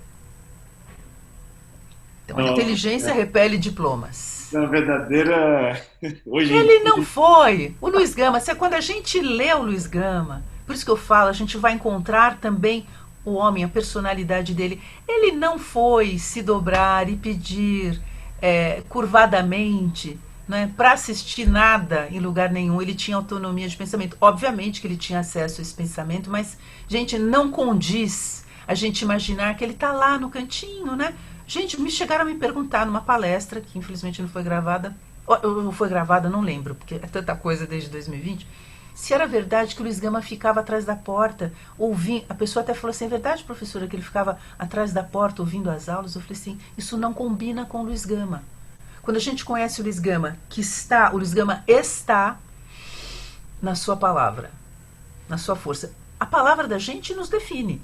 Então, a inteligência repele diplomas. Na verdadeira. Hoje Ele não foi. O Luiz Gama, quando a gente lê o Luiz Gama, por isso que eu falo, a gente vai encontrar também o homem, a personalidade dele. Ele não foi se dobrar e pedir curvadamente, né, para assistir nada em lugar nenhum. Ele tinha autonomia de pensamento. Obviamente que ele tinha acesso a esse pensamento, mas, gente, não condiz a gente imaginar que ele está lá no cantinho, né? Gente, me chegaram a me perguntar numa palestra, que infelizmente não foi gravada, ou foi gravada, não lembro, porque é tanta coisa desde 2020, se era verdade que o Luiz Gama ficava atrás da porta, ouvindo. A pessoa até falou assim: é verdade, professora, que ele ficava atrás da porta ouvindo as aulas? Eu falei assim: isso não combina com o Luiz Gama. Quando a gente conhece o Luiz Gama, o Luiz Gama está na sua palavra, na sua força. A palavra da gente nos define,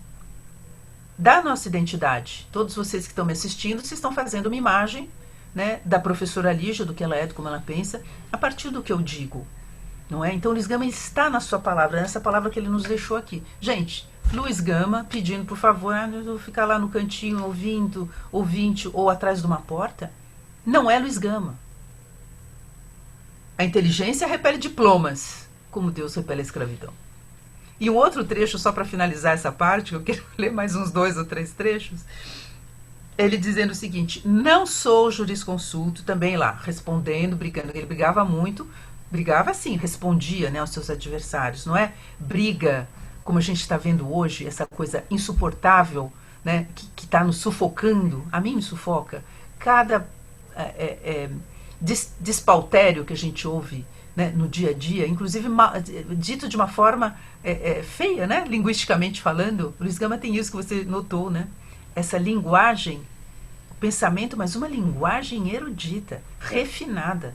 da nossa identidade. Todos vocês que estão me assistindo, vocês estão fazendo uma imagem, né, da professora Lígia, do que ela é, do como ela pensa, a partir do que eu digo. Não é? Então, Luiz Gama está na sua palavra, nessa palavra que ele nos deixou aqui. Gente, Luiz Gama pedindo, por favor, eu vou ficar lá no cantinho ouvindo, ouvinte, ou atrás de uma porta, não é Luiz Gama. A inteligência repele diplomas, como Deus repele a escravidão. E um outro trecho, só para finalizar essa parte, eu quero ler mais uns 2 ou 3 trechos, ele dizendo o seguinte: não sou jurisconsulto, também lá, respondendo, brigando, ele brigava muito, brigava assim, respondia, né, aos seus adversários, não é briga, como a gente está vendo hoje, essa coisa insuportável, né, que está nos sufocando. A mim me sufoca cada despautério que a gente ouve, né, no dia a dia, inclusive dito de uma forma feia, né, linguisticamente falando. Luiz Gama tem isso que você notou, né, essa linguagem, pensamento, mas uma linguagem erudita, refinada,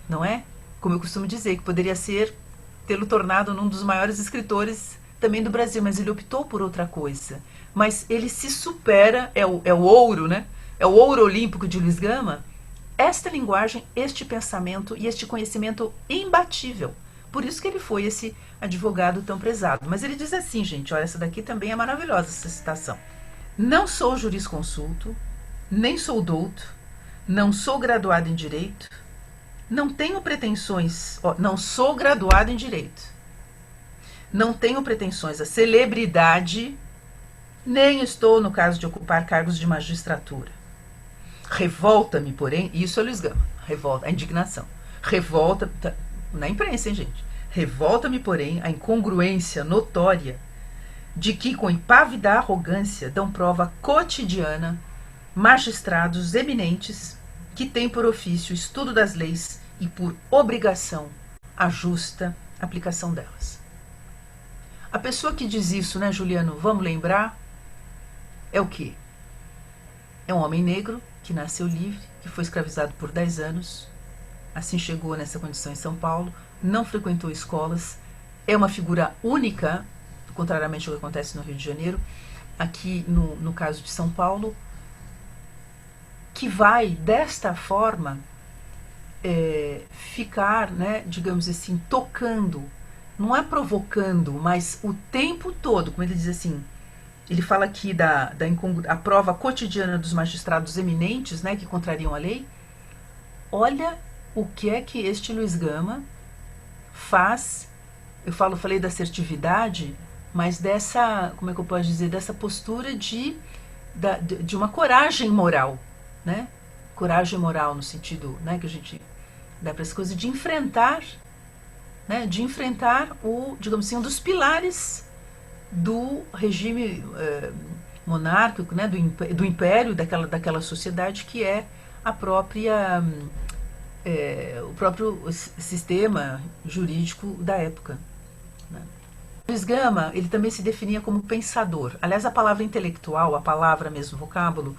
não é? Como eu costumo dizer, que poderia tê-lo tornado um dos maiores escritores também do Brasil, mas ele optou por outra coisa. Mas ele se supera, é o ouro, né? É o ouro olímpico de Luiz Gama, esta linguagem, este pensamento e este conhecimento imbatível. Por isso que ele foi esse advogado tão prezado. Mas ele diz assim, gente, olha, essa daqui também é maravilhosa, essa citação: não sou jurisconsulto, nem sou douto, não sou graduado em Direito, não tenho pretensões, não sou graduado em Direito, não tenho pretensões à celebridade, nem estou no caso de ocupar cargos de magistratura. Revolta-me, porém, isso é Luiz Gama, revolta, a indignação. Revolta, tá, na imprensa, hein, gente? Revolta-me, porém, a incongruência notória de que, com impávida arrogância, dão prova cotidiana magistrados eminentes que têm por ofício o estudo das leis e por obrigação a justa aplicação delas. A pessoa que diz isso, né, Juliano, vamos lembrar, é o quê? É um homem negro que nasceu livre, que foi escravizado por 10 anos, assim chegou nessa condição em São Paulo, não frequentou escolas, é uma figura única, contrariamente ao que acontece no Rio de Janeiro, aqui no caso de São Paulo, que vai, desta forma, ficar, né, digamos assim, tocando, não é provocando, mas o tempo todo, como ele diz assim, ele fala aqui a prova cotidiana dos magistrados eminentes, né, que contrariam a lei. Olha o que é que este Luiz Gama faz. Falei da assertividade, mas dessa, como é que eu posso dizer, dessa postura de uma coragem moral, né? Coragem moral no sentido, né, que a gente dá para as coisas, de enfrentar, né, digamos assim, um dos pilares do regime monárquico, né, do império daquela sociedade, que é a própria o próprio sistema jurídico da época, né. Luiz Gama, ele também se definia como pensador. Aliás, a palavra intelectual, a palavra mesmo, o vocábulo,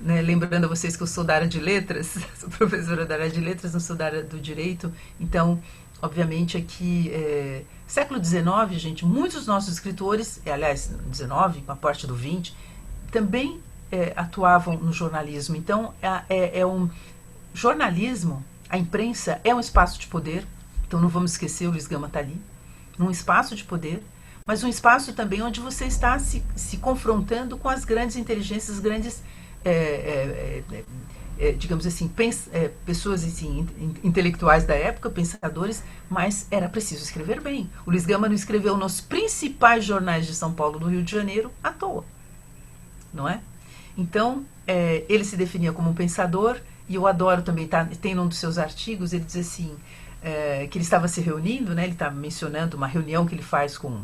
né, lembrando a vocês que eu sou da área de letras, sou professora da área de letras, não sou da área do direito, então, obviamente, aqui, século XIX, gente, muitos dos nossos escritores, aliás, XIX, com a parte do XX, também atuavam no jornalismo. Então, um jornalismo, a imprensa é um espaço de poder, então não vamos esquecer, o Luiz Gama está ali, num espaço de poder, mas um espaço também onde você está se confrontando com as grandes inteligências, grandes, digamos assim, pessoas assim, intelectuais da época, pensadores, mas era preciso escrever bem. O Luiz Gama não escreveu nos principais jornais de São Paulo, do Rio de Janeiro, à toa, não é? Então, ele se definia como um pensador, e eu adoro também, tem num dos seus artigos, ele diz assim, que ele estava se reunindo, né, ele está mencionando uma reunião que ele faz com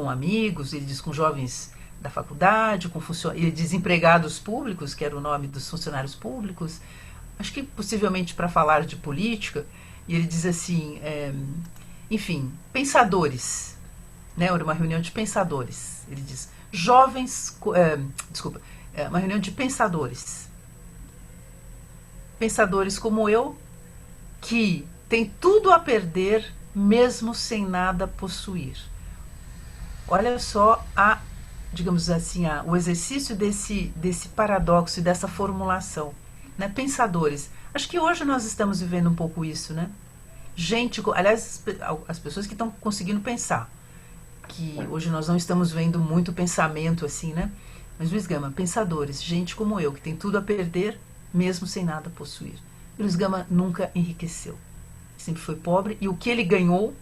amigos, ele diz com jovens da faculdade, ele diz empregados públicos, que era o nome dos funcionários públicos, acho que possivelmente para falar de política, e ele diz assim, enfim, pensadores, né, era uma reunião de pensadores, ele diz, uma reunião de pensadores como eu, que tem tudo a perder, mesmo sem nada possuir. Olha só digamos assim, o exercício desse paradoxo e dessa formulação, né? Pensadores. Acho que hoje nós estamos vivendo um pouco isso, né? Gente, aliás, as pessoas que estão conseguindo pensar, que hoje nós não estamos vendo muito pensamento assim, né? Mas Luiz Gama, pensadores, gente como eu, que tem tudo a perder, mesmo sem nada possuir. E Luiz Gama nunca enriqueceu. Sempre foi pobre, e o que ele ganhou,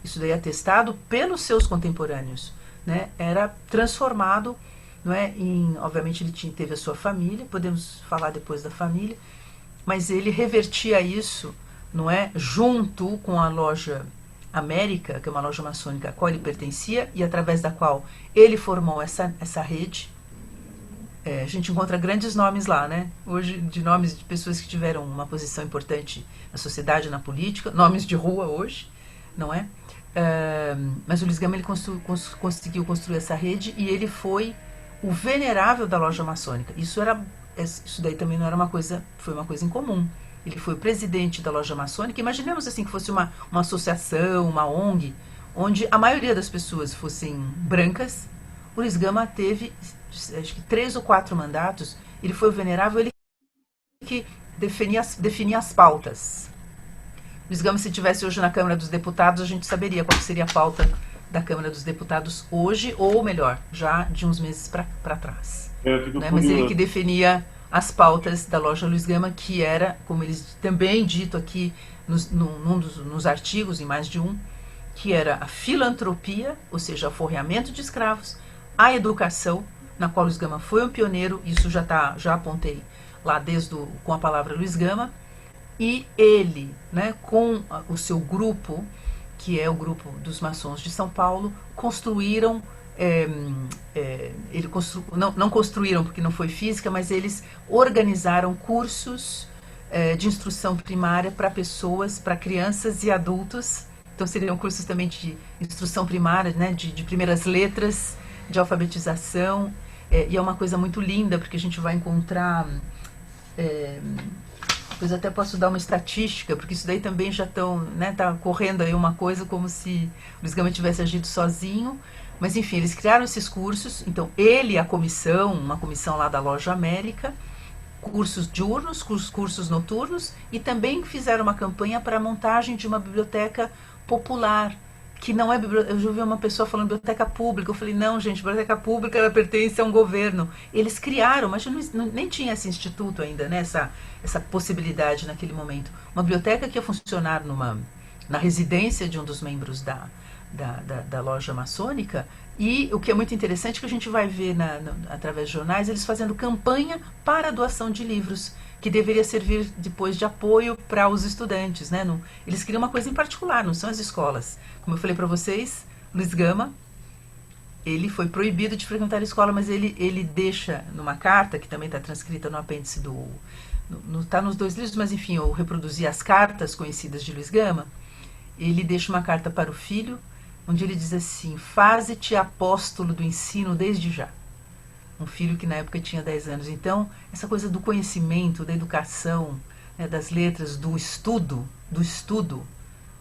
isso daí é atestado pelos seus contemporâneos, né, era transformado, não é, obviamente ele teve a sua família, podemos falar depois da família, mas ele revertia isso, não é, junto com a loja América, que é uma loja maçônica a qual ele pertencia e através da qual ele formou essa rede. A gente encontra grandes nomes lá, né? Hoje, de nomes de pessoas que tiveram uma posição importante na sociedade, na política, nomes de rua hoje, não é? Mas o Luiz Gama ele conseguiu construir essa rede e ele foi o venerável da loja maçônica. Isso daí também não era uma coisa, foi uma coisa incomum. Ele foi o presidente da loja maçônica. Imaginemos assim que fosse uma associação, uma ONG, onde a maioria das pessoas fossem brancas. O Luiz Gama teve, acho que 3 ou 4 mandatos. Ele foi o venerável, ele que definia as pautas. Luiz Gama, se estivesse hoje na Câmara dos Deputados, a gente saberia qual seria a pauta da Câmara dos Deputados hoje, ou melhor, já de uns meses para trás. Né? Mas ele que definia as pautas da loja Luiz Gama, que era, como eles também dito aqui nos artigos, em mais de um, que era a filantropia, ou seja, o aforreamento de escravos, a educação, na qual Luiz Gama foi um pioneiro, isso já apontei lá com a palavra Luiz Gama, e ele, né, com o seu grupo, que é o grupo dos maçons de São Paulo, construíram, não construíram porque não foi física, mas eles organizaram cursos de instrução primária para pessoas, para crianças e adultos, Então seriam cursos também de instrução primária, né, de primeiras letras, de alfabetização, e é uma coisa muito linda, porque a gente vai encontrar, é, depois até posso dar uma estatística, porque isso daí também já estão, né, tá correndo aí uma coisa como se o Luiz Gama tivesse agido sozinho, mas enfim, eles criaram esses cursos, então ele, a comissão, uma comissão lá da Loja América, cursos diurnos, cursos noturnos, e também fizeram uma campanha para a montagem de uma biblioteca popular, que não é biblioteca. Eu já ouvi uma pessoa falando biblioteca pública, eu falei, não gente, biblioteca pública ela pertence a um governo. Eles criaram, mas nem tinha esse instituto ainda, né, essa possibilidade naquele momento. Uma biblioteca que ia funcionar na residência de um dos membros da loja maçônica. E o que é muito interessante é que a gente vai ver através de jornais eles fazendo campanha para a doação de livros, que deveria servir depois de apoio para os estudantes, né? Eles queriam uma coisa em particular, não são as escolas. Como eu falei para vocês, Luiz Gama, ele foi proibido de frequentar a escola, mas ele deixa numa carta, que também está transcrita no apêndice está nos 2 livros, mas enfim, eu reproduzi as cartas conhecidas de Luiz Gama. Ele deixa uma carta para o filho, onde ele diz assim: faze-te apóstolo do ensino desde já. Um filho que na época tinha 10 anos. Então, essa coisa do conhecimento, da educação, né, das letras, do estudo,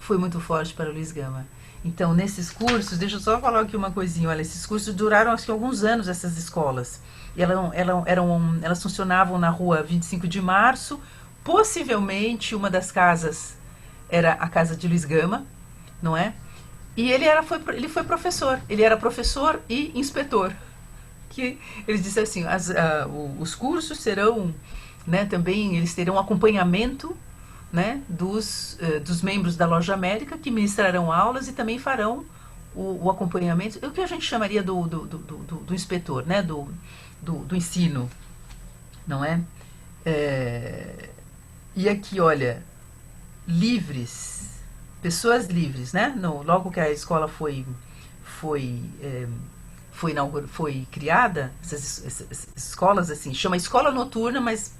foi muito forte para o Luiz Gama. Então, nesses cursos, deixa eu só falar aqui uma coisinha, olha, esses cursos duraram acho que alguns anos, essas escolas. E elas funcionavam na rua 25 de março, possivelmente uma das casas era a casa de Luiz Gama, não é? E ele foi professor, ele era professor e inspetor. Que ele disse assim, os cursos serão, né, também eles terão acompanhamento, né, dos membros da Loja América, que ministrarão aulas e também farão o acompanhamento, o que a gente chamaria do inspetor, né, do ensino, não é? E aqui, olha, pessoas livres, né? Logo que a escola foi criada, essas escolas assim, chama escola noturna, mas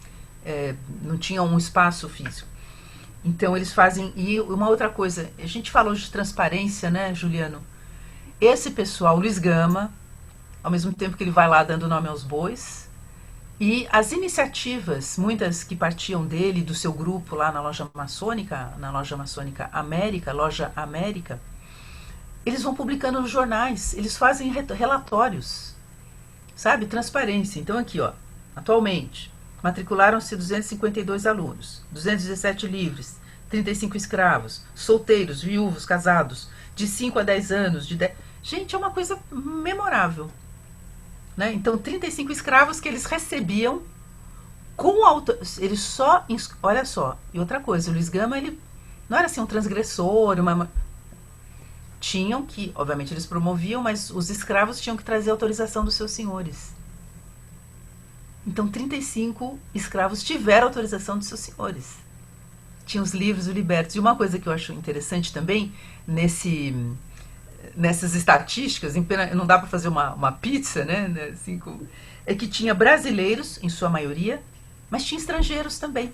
não tinha um espaço físico. Então eles fazem, e uma outra coisa, a gente falou de transparência, né, Juliano? Esse pessoal, Luiz Gama, ao mesmo tempo que ele vai lá dando nome aos bois, e as iniciativas, muitas que partiam dele, do seu grupo lá na Loja Maçônica América, Loja América, eles vão publicando nos jornais, eles fazem relatórios, sabe? Transparência. Então aqui, ó, atualmente, matricularam-se 252 alunos, 217 livres, 35 escravos, solteiros, viúvos, casados, de 5 a 10 anos, Gente, é uma coisa memorável. Né? Então, 35 escravos que eles recebiam com eles só... Olha só, e outra coisa, o Luiz Gama, ele não era assim um transgressor, tinham que, obviamente eles promoviam, mas os escravos tinham que trazer autorização dos seus senhores. Então 35 escravos tiveram autorização dos seus senhores. Tinha os livros, os libertos. E uma coisa que eu acho interessante também, nessas estatísticas, não dá para fazer uma pizza, né? Assim, é que tinha brasileiros, em sua maioria, mas tinha estrangeiros também.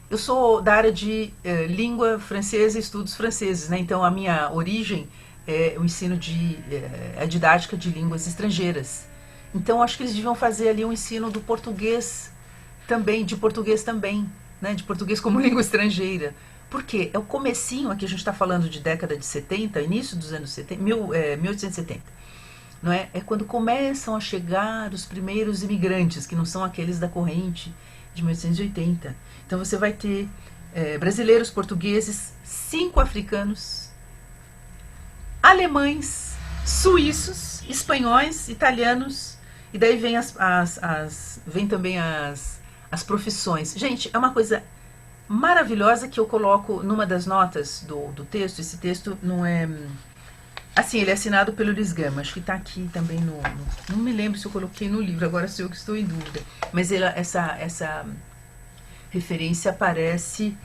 Eu sou da área de língua francesa e estudos franceses, né? Então a minha origem é o ensino a didática de línguas estrangeiras. Então acho que eles deviam fazer ali um ensino do português também, né? De português como língua estrangeira. Por quê? É o comecinho, aqui a gente está falando de década de 70, início dos anos 70, 1870. Não é? É quando começam a chegar os primeiros imigrantes, que não são aqueles da corrente de 1880. Então você vai ter brasileiros, portugueses, 5 africanos, alemães, suíços, espanhóis, italianos, e daí vem também as profissões. Gente, é uma coisa maravilhosa que eu coloco numa das notas do texto. Esse texto não é... Assim, ele é assinado pelo Luiz Gama. Acho que está aqui também não me lembro se eu coloquei no livro, agora sou eu que estou em dúvida. Mas essa referência aparece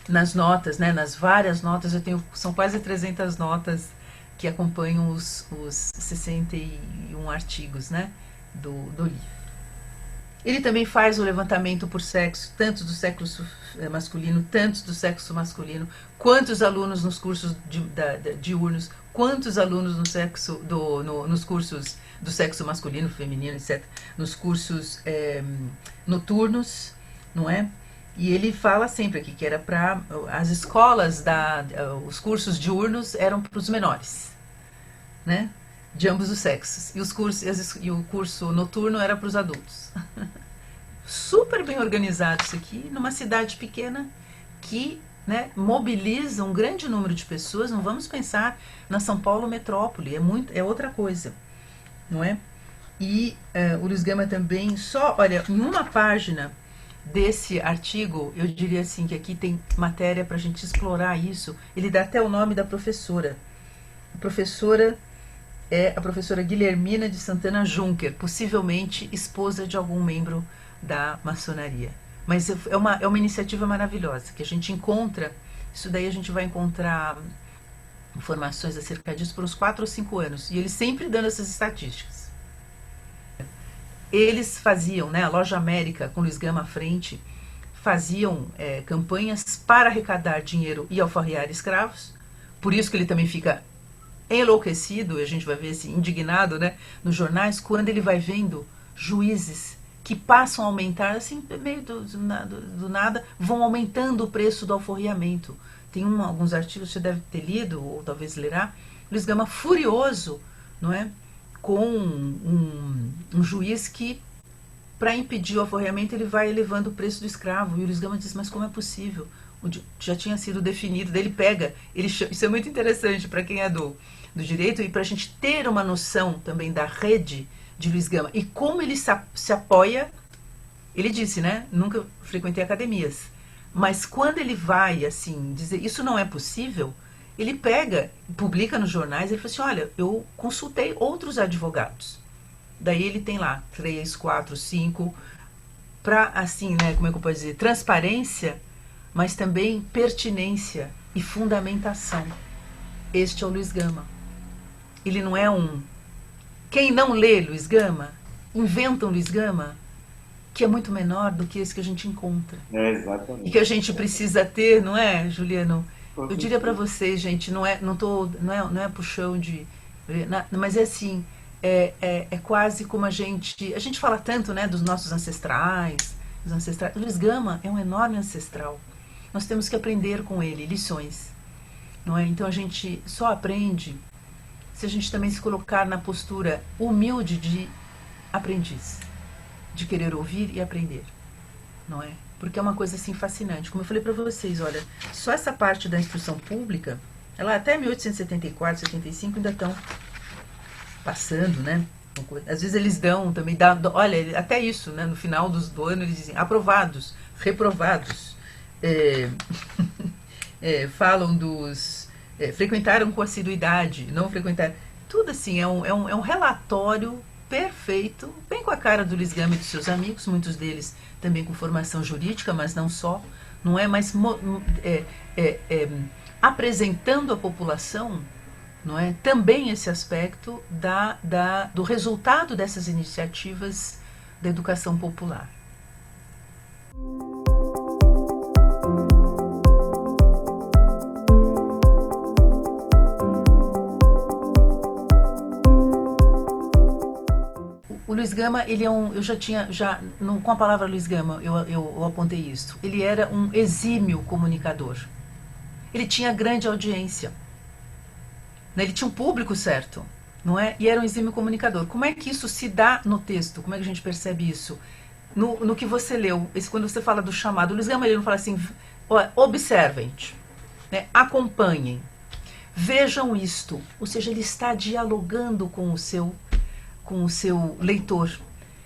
nas notas, né? Nas várias notas. São quase 300 notas que acompanham os 61 artigos, né? do livro. Ele também faz o levantamento por sexo, tanto do sexo masculino, tanto do sexo masculino, quantos alunos nos cursos diurnos, quantos alunos no sexo, nos cursos do sexo masculino, feminino, etc., nos cursos noturnos, não é? E ele fala sempre aqui que era para as escolas, os cursos diurnos eram para os menores, né? De ambos os sexos. E o curso noturno era para os adultos. Super bem organizado isso aqui, numa cidade pequena que, né, mobiliza um grande número de pessoas. Não vamos pensar na São Paulo metrópole, é outra coisa, não é? E o Luiz Gama também, olha, em uma página desse artigo, eu diria assim, que aqui tem matéria para a gente explorar isso. Ele dá até o nome da professora. A professora é a professora Guilhermina de Santana Juncker, possivelmente esposa de algum membro da maçonaria. Mas é uma iniciativa maravilhosa, que a gente encontra, isso daí a gente vai encontrar informações acerca disso por uns 4 ou 5 anos, e eles sempre dando essas estatísticas. Eles faziam, né, a Loja América, com Luiz Gama à frente, faziam campanhas para arrecadar dinheiro e alforriar escravos, por isso que ele também fica enlouquecido, e a gente vai ver assim, indignado, né, nos jornais, quando ele vai vendo juízes que passam a aumentar, assim, meio do nada, vão aumentando o preço do alforriamento. Tem alguns artigos que você deve ter lido, ou talvez lerá, Luiz Gama furioso, não é, com um juiz que, para impedir o alforriamento, ele vai elevando o preço do escravo. E o Luiz Gama diz, mas como é possível? Já tinha sido definido, daí ele pega, isso é muito interessante para quem é do direito, e para a gente ter uma noção também da rede de Luiz Gama e como ele se apoia. Ele disse, né, nunca frequentei academias, mas quando ele vai assim dizer isso não é possível, ele pega, publica nos jornais, ele fala assim, olha, eu consultei outros advogados, daí ele tem lá 3, 4, 5 para, assim, né, como é que eu posso dizer, transparência, mas também pertinência e fundamentação. Este é o Luiz Gama. Ele não é quem não lê Luiz Gama, inventa um Luiz Gama que é muito menor do que esse que a gente encontra. Exatamente. E que a gente precisa ter, não é, Juliano? Eu diria para vocês, gente, não é puxão de... Mas é assim, é quase como a gente fala tanto, né, dos nossos ancestrais, o Luiz Gama é um enorme ancestral. Nós temos que aprender com ele lições, não é? Então a gente só aprende se a gente também se colocar na postura humilde de aprendiz, de querer ouvir e aprender, não é? Porque é uma coisa assim fascinante. Como eu falei para vocês, olha, só essa parte da instrução pública, ela até 1874, 75 ainda estão passando, né? Às vezes eles dão também, olha, até isso, né? No final do ano eles dizem aprovados, reprovados, falam dos frequentaram com assiduidade, não frequentaram, tudo assim, é um relatório perfeito, bem com a cara do Luiz Gama e dos seus amigos, muitos deles também com formação jurídica, mas não só, não é, mas apresentando à população, não é, também esse aspecto do resultado dessas iniciativas da educação popular. O Luiz Gama, ele é eu já tinha, com a palavra Luiz Gama, eu apontei isso. Ele era um exímio comunicador. Ele tinha grande audiência. Ele tinha um público certo, não é? E era um exímio comunicador. Como é que isso se dá no texto? Como é que a gente percebe isso? No que você leu, quando você fala do chamado, o Luiz Gama, ele não fala assim, observem, né? Acompanhem, vejam isto. Ou seja, ele está dialogando com o seu leitor,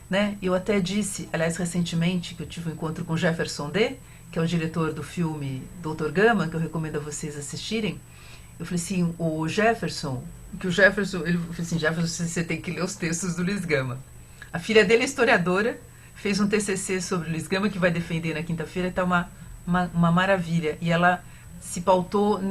né? Eu até disse, aliás, recentemente, que eu tive um encontro com Jefferson D., que é o diretor do filme Dr. Gama, que eu recomendo a vocês assistirem. Eu falei assim, o Jefferson, ele falou assim, Jefferson, você tem que ler os textos do Luiz Gama. A filha dele é historiadora, fez um TCC sobre o Luiz Gama, que vai defender na quinta-feira, está uma maravilha. E ela se pautou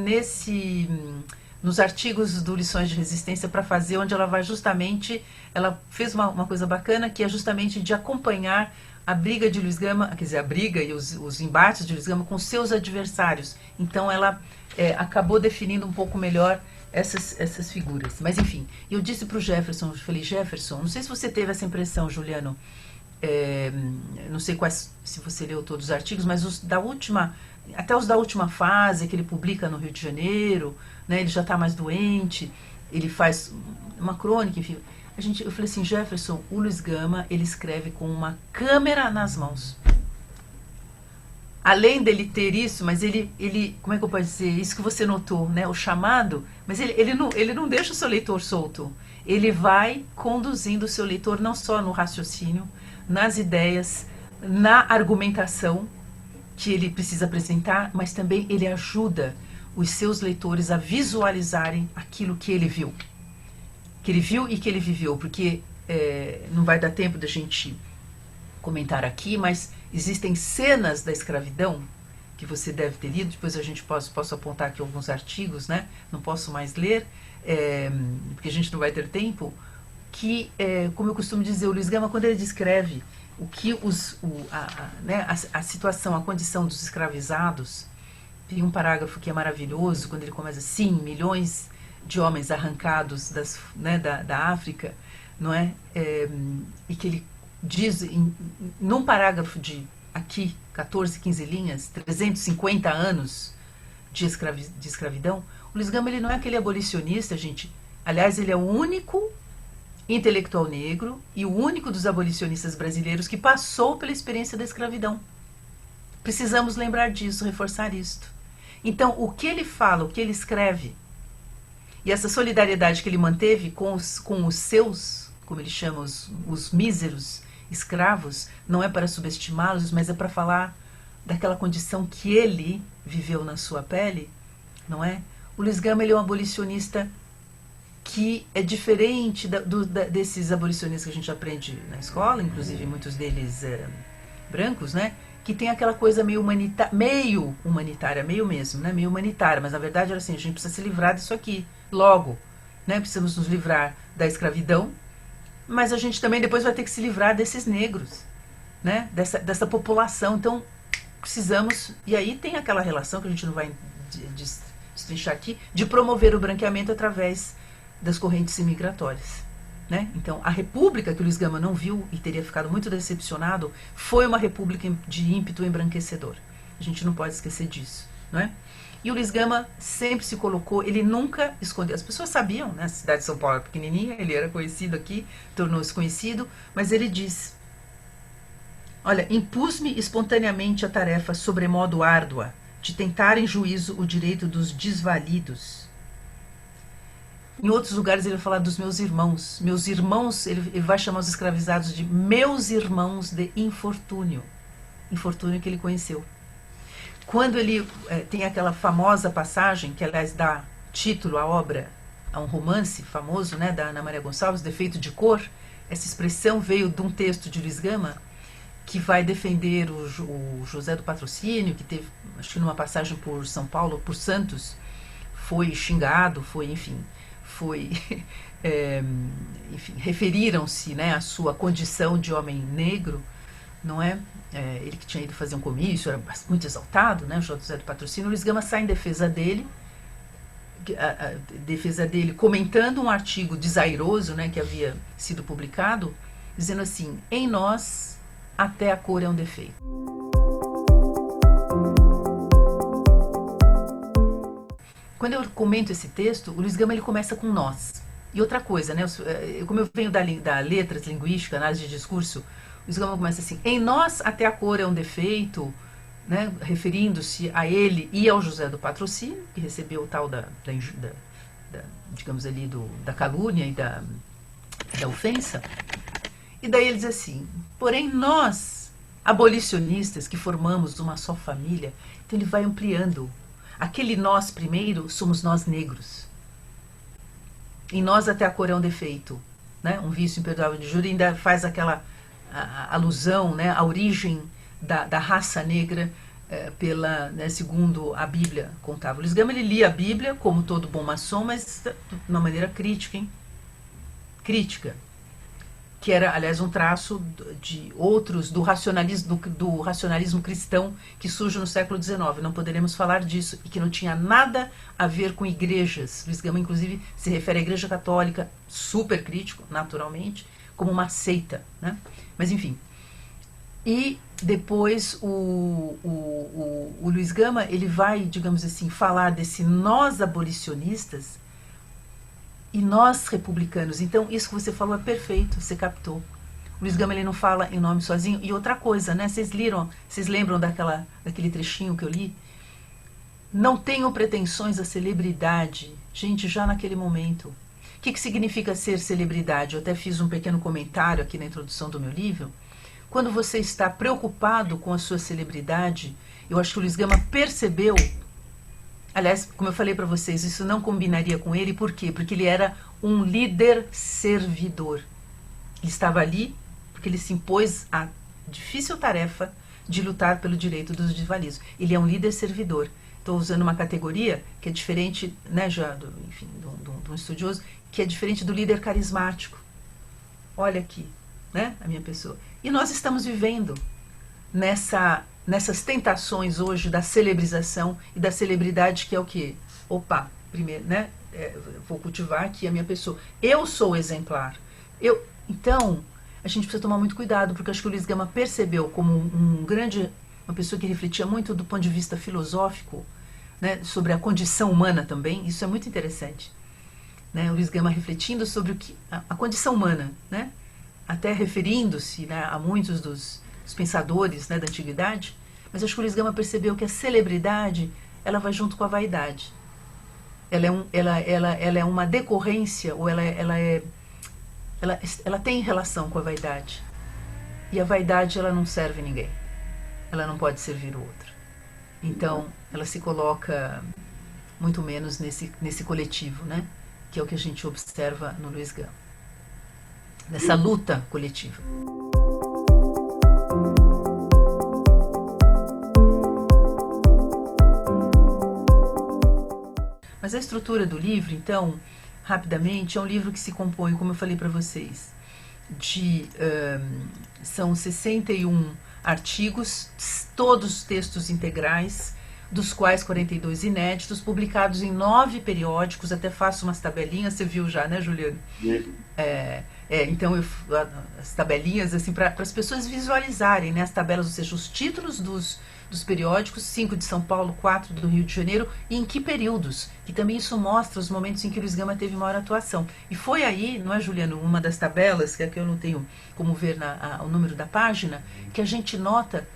nos artigos do Lições de Resistência para fazer, onde ela vai justamente, ela fez uma coisa bacana, que é justamente de acompanhar a briga de Luiz Gama, quer dizer, a briga e os embates de Luiz Gama com seus adversários. Então ela acabou definindo um pouco melhor essas figuras. Mas enfim, eu disse para o Jefferson, eu falei, Jefferson, não sei se você teve essa impressão, Juliano, não sei se você leu todos os artigos, mas até os da última fase que ele publica no Rio de Janeiro, né, ele já está mais doente, ele faz uma crônica, enfim. Eu falei assim, Jefferson, o Luiz Gama, ele escreve com uma câmera nas mãos. Além dele ter isso, mas ele como é que eu posso dizer, isso que você notou, né, o chamado, mas ele não deixa o seu leitor solto. Ele vai conduzindo o seu leitor não só no raciocínio, nas ideias, na argumentação que ele precisa apresentar, mas também ele ajuda os seus leitores a visualizarem aquilo que ele viu e que ele viveu, porque não vai dar tempo da gente comentar aqui, mas existem cenas da escravidão que você deve ter lido, depois a gente posso apontar aqui alguns artigos, né? Não posso mais ler, porque a gente não vai ter tempo, que, como eu costumo dizer, o Luiz Gama, quando ele descreve o que a situação, a condição dos escravizados, tem um parágrafo que é maravilhoso, quando ele começa assim, milhões de homens arrancados da África, não é? E que ele diz, num parágrafo de aqui, 14, 15 linhas, 350 anos de escravidão, o Luiz Gama, ele não é aquele abolicionista, gente. Aliás, ele é o único intelectual negro e o único dos abolicionistas brasileiros que passou pela experiência da escravidão. Precisamos lembrar disso, reforçar isto. Então, o que ele fala, o que ele escreve, e essa solidariedade que ele manteve com os seus, como ele chama, os míseros escravos, não é para subestimá-los, mas é para falar daquela condição que ele viveu na sua pele, não é? O Luiz Gama, ele é um abolicionista que é diferente desses abolicionistas que a gente aprende na escola, inclusive muitos deles brancos, né? Que tem aquela coisa meio humanitária, meio mesmo, né? Meio humanitária, mas na verdade era assim, a gente precisa se livrar disso aqui, logo, né? Precisamos nos livrar da escravidão, mas a gente também depois vai ter que se livrar desses negros, né? Dessa população, então precisamos, e aí tem aquela relação que a gente não vai destrinchar aqui, de promover o branqueamento através das correntes imigratórias, né? Então, a república que o Luiz Gama não viu e teria ficado muito decepcionado foi uma república de ímpeto embranquecedor. A gente não pode esquecer disso, não é? E o Luiz Gama sempre se colocou, ele nunca escondeu. As pessoas sabiam, né? A cidade de São Paulo era pequenininha, ele era conhecido aqui, tornou-se conhecido, mas ele diz: olha, impus-me espontaneamente a tarefa sobremodo árdua de tentar em juízo o direito dos desvalidos. Em outros lugares ele vai falar dos meus irmãos. Meus irmãos, ele vai chamar os escravizados de meus irmãos de infortúnio. Infortúnio que ele conheceu. Quando ele tem aquela famosa passagem, que aliás dá título à obra, a um romance famoso, né, da Ana Maria Gonçalves, Defeito de Cor, essa expressão veio de um texto de Luiz Gama, que vai defender o José do Patrocínio, que teve, acho que numa passagem por São Paulo, por Santos, foi xingado, enfim, referiram-se, né, à sua condição de homem negro, não é? Ele que tinha ido fazer um comício, era muito exaltado, né, o José do Patrocínio. O Luiz Gama sai em defesa dele, comentando um artigo desairoso, né, que havia sido publicado, dizendo assim: em nós até a cor é um defeito. Quando eu comento esse texto, o Luiz Gama, ele começa com nós. E outra coisa, né? Como eu venho da letras, linguística, análise de discurso, o Luiz Gama começa assim: em nós até a cor é um defeito, né? Referindo-se a ele e ao José do Patrocínio, que recebeu o tal digamos ali, da calúnia e da ofensa. E daí ele diz assim: porém nós, abolicionistas, que formamos uma só família, então ele vai ampliando. Aquele nós primeiro somos nós negros. Em nós até a cor é um defeito, né? Um vício imperdoável de júri, ainda faz aquela alusão, né, à origem da raça negra né, segundo a Bíblia contava. O Luiz Gama, ele lia a Bíblia como todo bom maçom, mas de uma maneira crítica, hein? Crítica. que era, aliás, um traço de outros do racionalismo cristão que surge no século XIX. Não poderemos falar disso, e que não tinha nada a ver com igrejas. Luiz Gama, inclusive, se refere à Igreja Católica, super crítico, naturalmente, como uma seita, né? Mas, enfim. E depois o Luiz Gama, ele vai, digamos assim, falar desse nós abolicionistas e nós republicanos. Então, isso que você falou é perfeito, você captou. O Luiz Gama, ele não fala em nome sozinho. E outra coisa, né? Vocês lembram daquele trechinho que eu li? Não tenham pretensões à celebridade. Gente, já naquele momento. O que significa ser celebridade? Eu até fiz um pequeno comentário aqui na introdução do meu livro. Quando você está preocupado com a sua celebridade, eu acho que o Luiz Gama percebeu. Aliás, como eu falei para vocês, isso não combinaria com ele. Por quê? Porque ele era um líder servidor. Ele estava ali porque ele se impôs a difícil tarefa de lutar pelo direito dos desvalidos. Ele é um líder servidor. Estou usando uma categoria que é diferente, né, já enfim, de um estudioso, que é diferente do líder carismático. Olha aqui, né, a minha pessoa. E nós estamos vivendo nessas tentações hoje da celebrização e da celebridade, que é o quê? Opa, primeiro, né? Vou cultivar aqui a minha pessoa. Eu sou exemplar. Então, a gente precisa tomar muito cuidado, porque acho que o Luiz Gama percebeu como uma pessoa que refletia muito do ponto de vista filosófico, né, sobre a condição humana também. Isso é muito interessante. Né? O Luiz Gama refletindo sobre a condição humana, né? Até referindo-se, né, a muitos dos pensadores, né, da antiguidade, mas acho que o Luiz Gama percebeu que a celebridade, ela vai junto com a vaidade. Ela é uma decorrência, ou ela tem relação com a vaidade. E a vaidade, ela não serve ninguém. Ela não pode servir o outro. Então, ela se coloca muito menos nesse coletivo, né, que é o que a gente observa no Luiz Gama. Nessa luta coletiva. Mas a estrutura do livro, então, rapidamente, é um livro que se compõe, como eu falei para vocês, são 61 artigos, todos textos integrais, dos quais 42 inéditos, publicados em 9 periódicos. Até faço umas tabelinhas, você viu já, né, Juliano? Então, as tabelinhas, assim, para as pessoas visualizarem, né, as tabelas, ou seja, os títulos dos periódicos, 5 de São Paulo, 4 do Rio de Janeiro, e em que períodos, que também isso mostra os momentos em que o Luiz Gama teve maior atuação. E foi aí, não é, Juliano, uma das tabelas, que aqui eu não tenho como ver o número da página, que a gente nota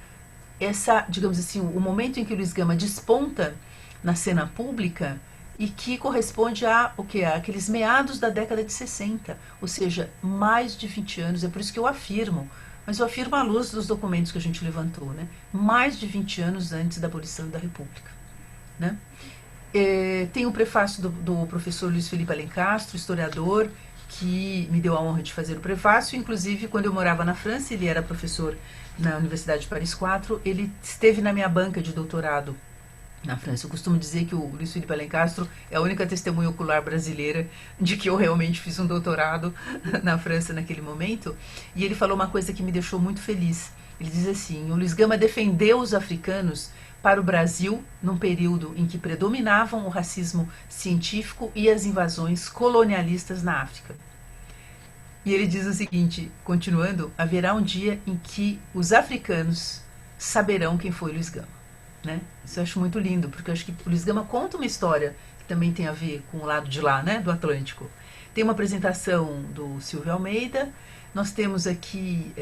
digamos assim, o momento em que o Luiz Gama desponta na cena pública, e que corresponde àqueles meados da década de 60, ou seja, mais de 20 anos. É por isso que eu afirmo, mas eu afirmo à luz dos documentos que a gente levantou, né? Mais de 20 anos antes da abolição da República, né? Tem o prefácio do professor Luiz Felipe Alencastro, historiador, que me deu a honra de fazer o prefácio. Inclusive, quando eu morava na França, ele era professor na Universidade de Paris IV, ele esteve na minha banca de doutorado na França. Eu costumo dizer que o Luiz Felipe Alencastro é a única testemunha ocular brasileira de que eu realmente fiz um doutorado na França naquele momento. E ele falou uma coisa que me deixou muito feliz. Ele diz assim: o Luiz Gama defendeu os africanos para o Brasil num período em que predominavam o racismo científico e as invasões colonialistas na África. E ele diz o seguinte, continuando: haverá um dia em que os africanos saberão quem foi Luiz Gama. Né? Isso eu acho muito lindo, porque eu acho que o Luiz Gama conta uma história que também tem a ver com o lado de lá, né, do Atlântico. Tem uma apresentação do Silvio Almeida. Nós temos aqui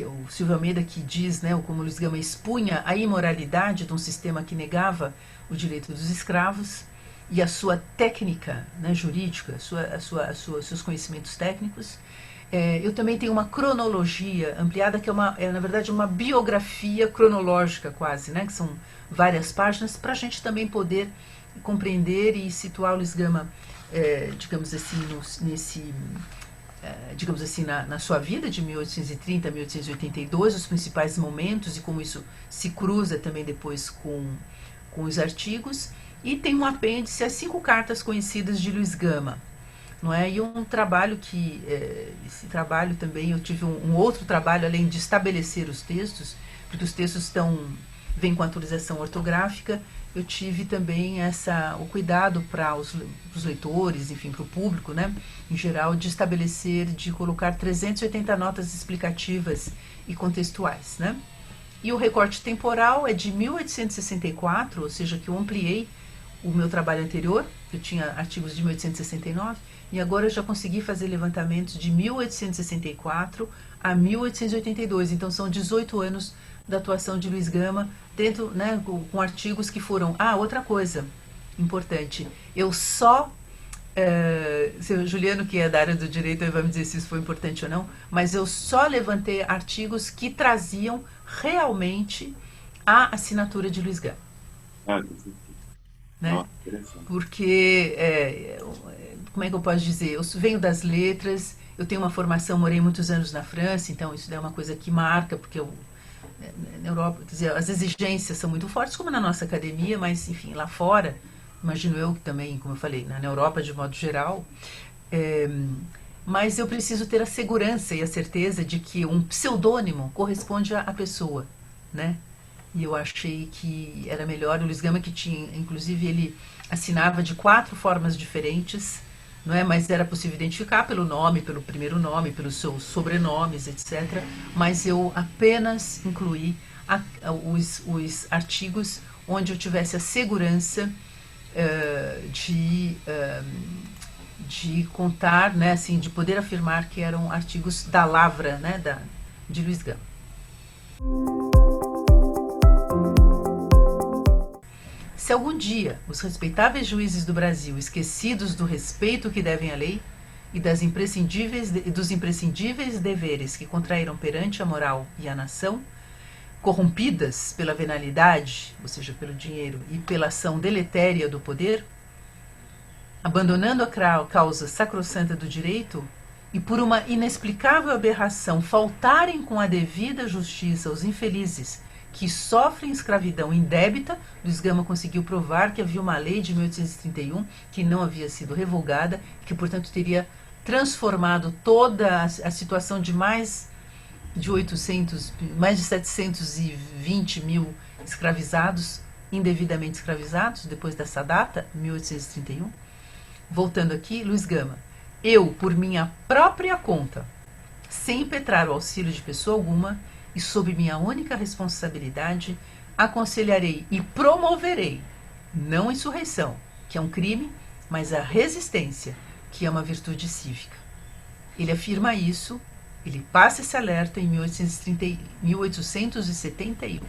o Silvio Almeida, que diz, né, como o Luiz Gama expunha a imoralidade de um sistema que negava o direito dos escravos e a sua técnica, né, jurídica, seus conhecimentos técnicos. Eu também tenho uma cronologia ampliada, que na verdade, uma biografia cronológica quase, né, que são várias páginas, para a gente também poder compreender e situar o Luiz Gama, digamos assim, digamos assim, na sua vida de 1830 a 1882, os principais momentos e como isso se cruza também depois com os artigos. E tem um apêndice, as 5 cartas conhecidas de Luiz Gama. não é? E um trabalho que, esse trabalho também, eu tive um outro trabalho, além de estabelecer os textos, porque os textos vêm com atualização ortográfica, eu tive também o cuidado para os leitores, enfim, para o público, né, em geral, de estabelecer, de colocar 380 notas explicativas e contextuais, né? E o recorte temporal é de 1864, ou seja, que eu ampliei o meu trabalho anterior, eu tinha artigos de 1869, e agora eu já consegui fazer levantamentos de 1864 a 1882, então são 18 anos da atuação de Luiz Gama, dentro, né, com artigos que foram... outra coisa importante, eu só... o Juliano, que é da área do direito, vai me dizer se isso foi importante ou não, mas eu só levantei artigos que traziam realmente a assinatura de Luiz Gama. Né? Porque, como é que eu posso dizer? Eu venho das letras, eu tenho uma formação, morei muitos anos na França, então isso é uma coisa que marca, porque na Europa, quer dizer, as exigências são muito fortes, como na nossa academia, mas, enfim, lá fora, imagino eu que também, como eu falei, na Europa de modo geral, mas eu preciso ter a segurança e a certeza de que um pseudônimo corresponde à pessoa, né? E eu achei que era melhor. O Luiz Gama, que tinha, inclusive, ele assinava de 4 formas diferentes, não é? Mas era possível identificar pelo nome, pelo primeiro nome, pelos seus sobrenomes, etc. Mas eu apenas incluí os artigos onde eu tivesse a segurança de contar, né, assim, de poder afirmar que eram artigos da lavra, né, de Luiz Gama. Se algum dia os respeitáveis juízes do Brasil, esquecidos do respeito que devem à lei e dos imprescindíveis deveres que contraíram perante a moral e a nação, corrompidas pela venalidade, ou seja, pelo dinheiro, e pela ação deletéria do poder, abandonando a causa sacrossanta do direito e por uma inexplicável aberração faltarem com a devida justiça aos infelizes que sofrem escravidão indébita, Luiz Gama conseguiu provar que havia uma lei de 1831 que não havia sido revogada, que, portanto, teria transformado toda a situação de mais de 720 mil escravizados, indevidamente escravizados, depois dessa data, 1831. Voltando aqui, Luiz Gama: eu, por minha própria conta, sem impetrar o auxílio de pessoa alguma, e sob minha única responsabilidade, aconselharei e promoverei, não a insurreição, que é um crime, mas a resistência, que é uma virtude cívica. Ele afirma isso, ele passa esse alerta em 1871,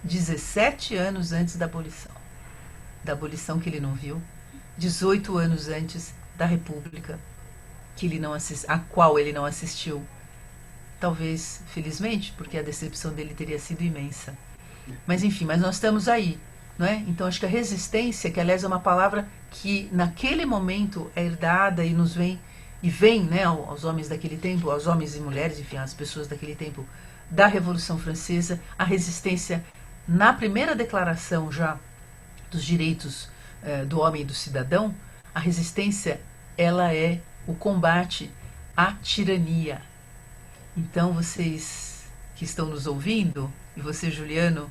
17 anos antes da abolição que ele não viu, 18 anos antes da República, a qual ele não assistiu. Talvez, felizmente, porque a decepção dele teria sido imensa. Mas enfim, mas nós estamos aí, não é? Então acho que a resistência, que aliás é uma palavra que naquele momento é herdada e vem, né, aos homens daquele tempo, aos homens e mulheres, enfim, às pessoas daquele tempo da Revolução Francesa, a resistência na primeira declaração já dos direitos do homem e do cidadão, a resistência, ela é o combate à tirania. Então, vocês que estão nos ouvindo, e você, Juliano,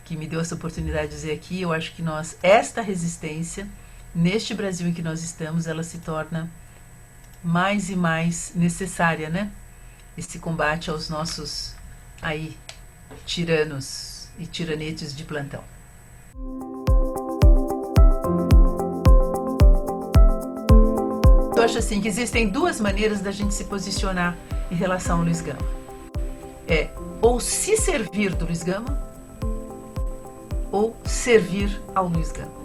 que me deu essa oportunidade de dizer aqui, eu acho que esta resistência, neste Brasil em que nós estamos, ela se torna mais e mais necessária, né? Esse combate aos nossos tiranos e tiranetes de plantão. Eu acho assim que existem 2 maneiras da gente se posicionar em relação ao Luiz Gama. Ou se servir do Luiz Gama, ou servir ao Luiz Gama.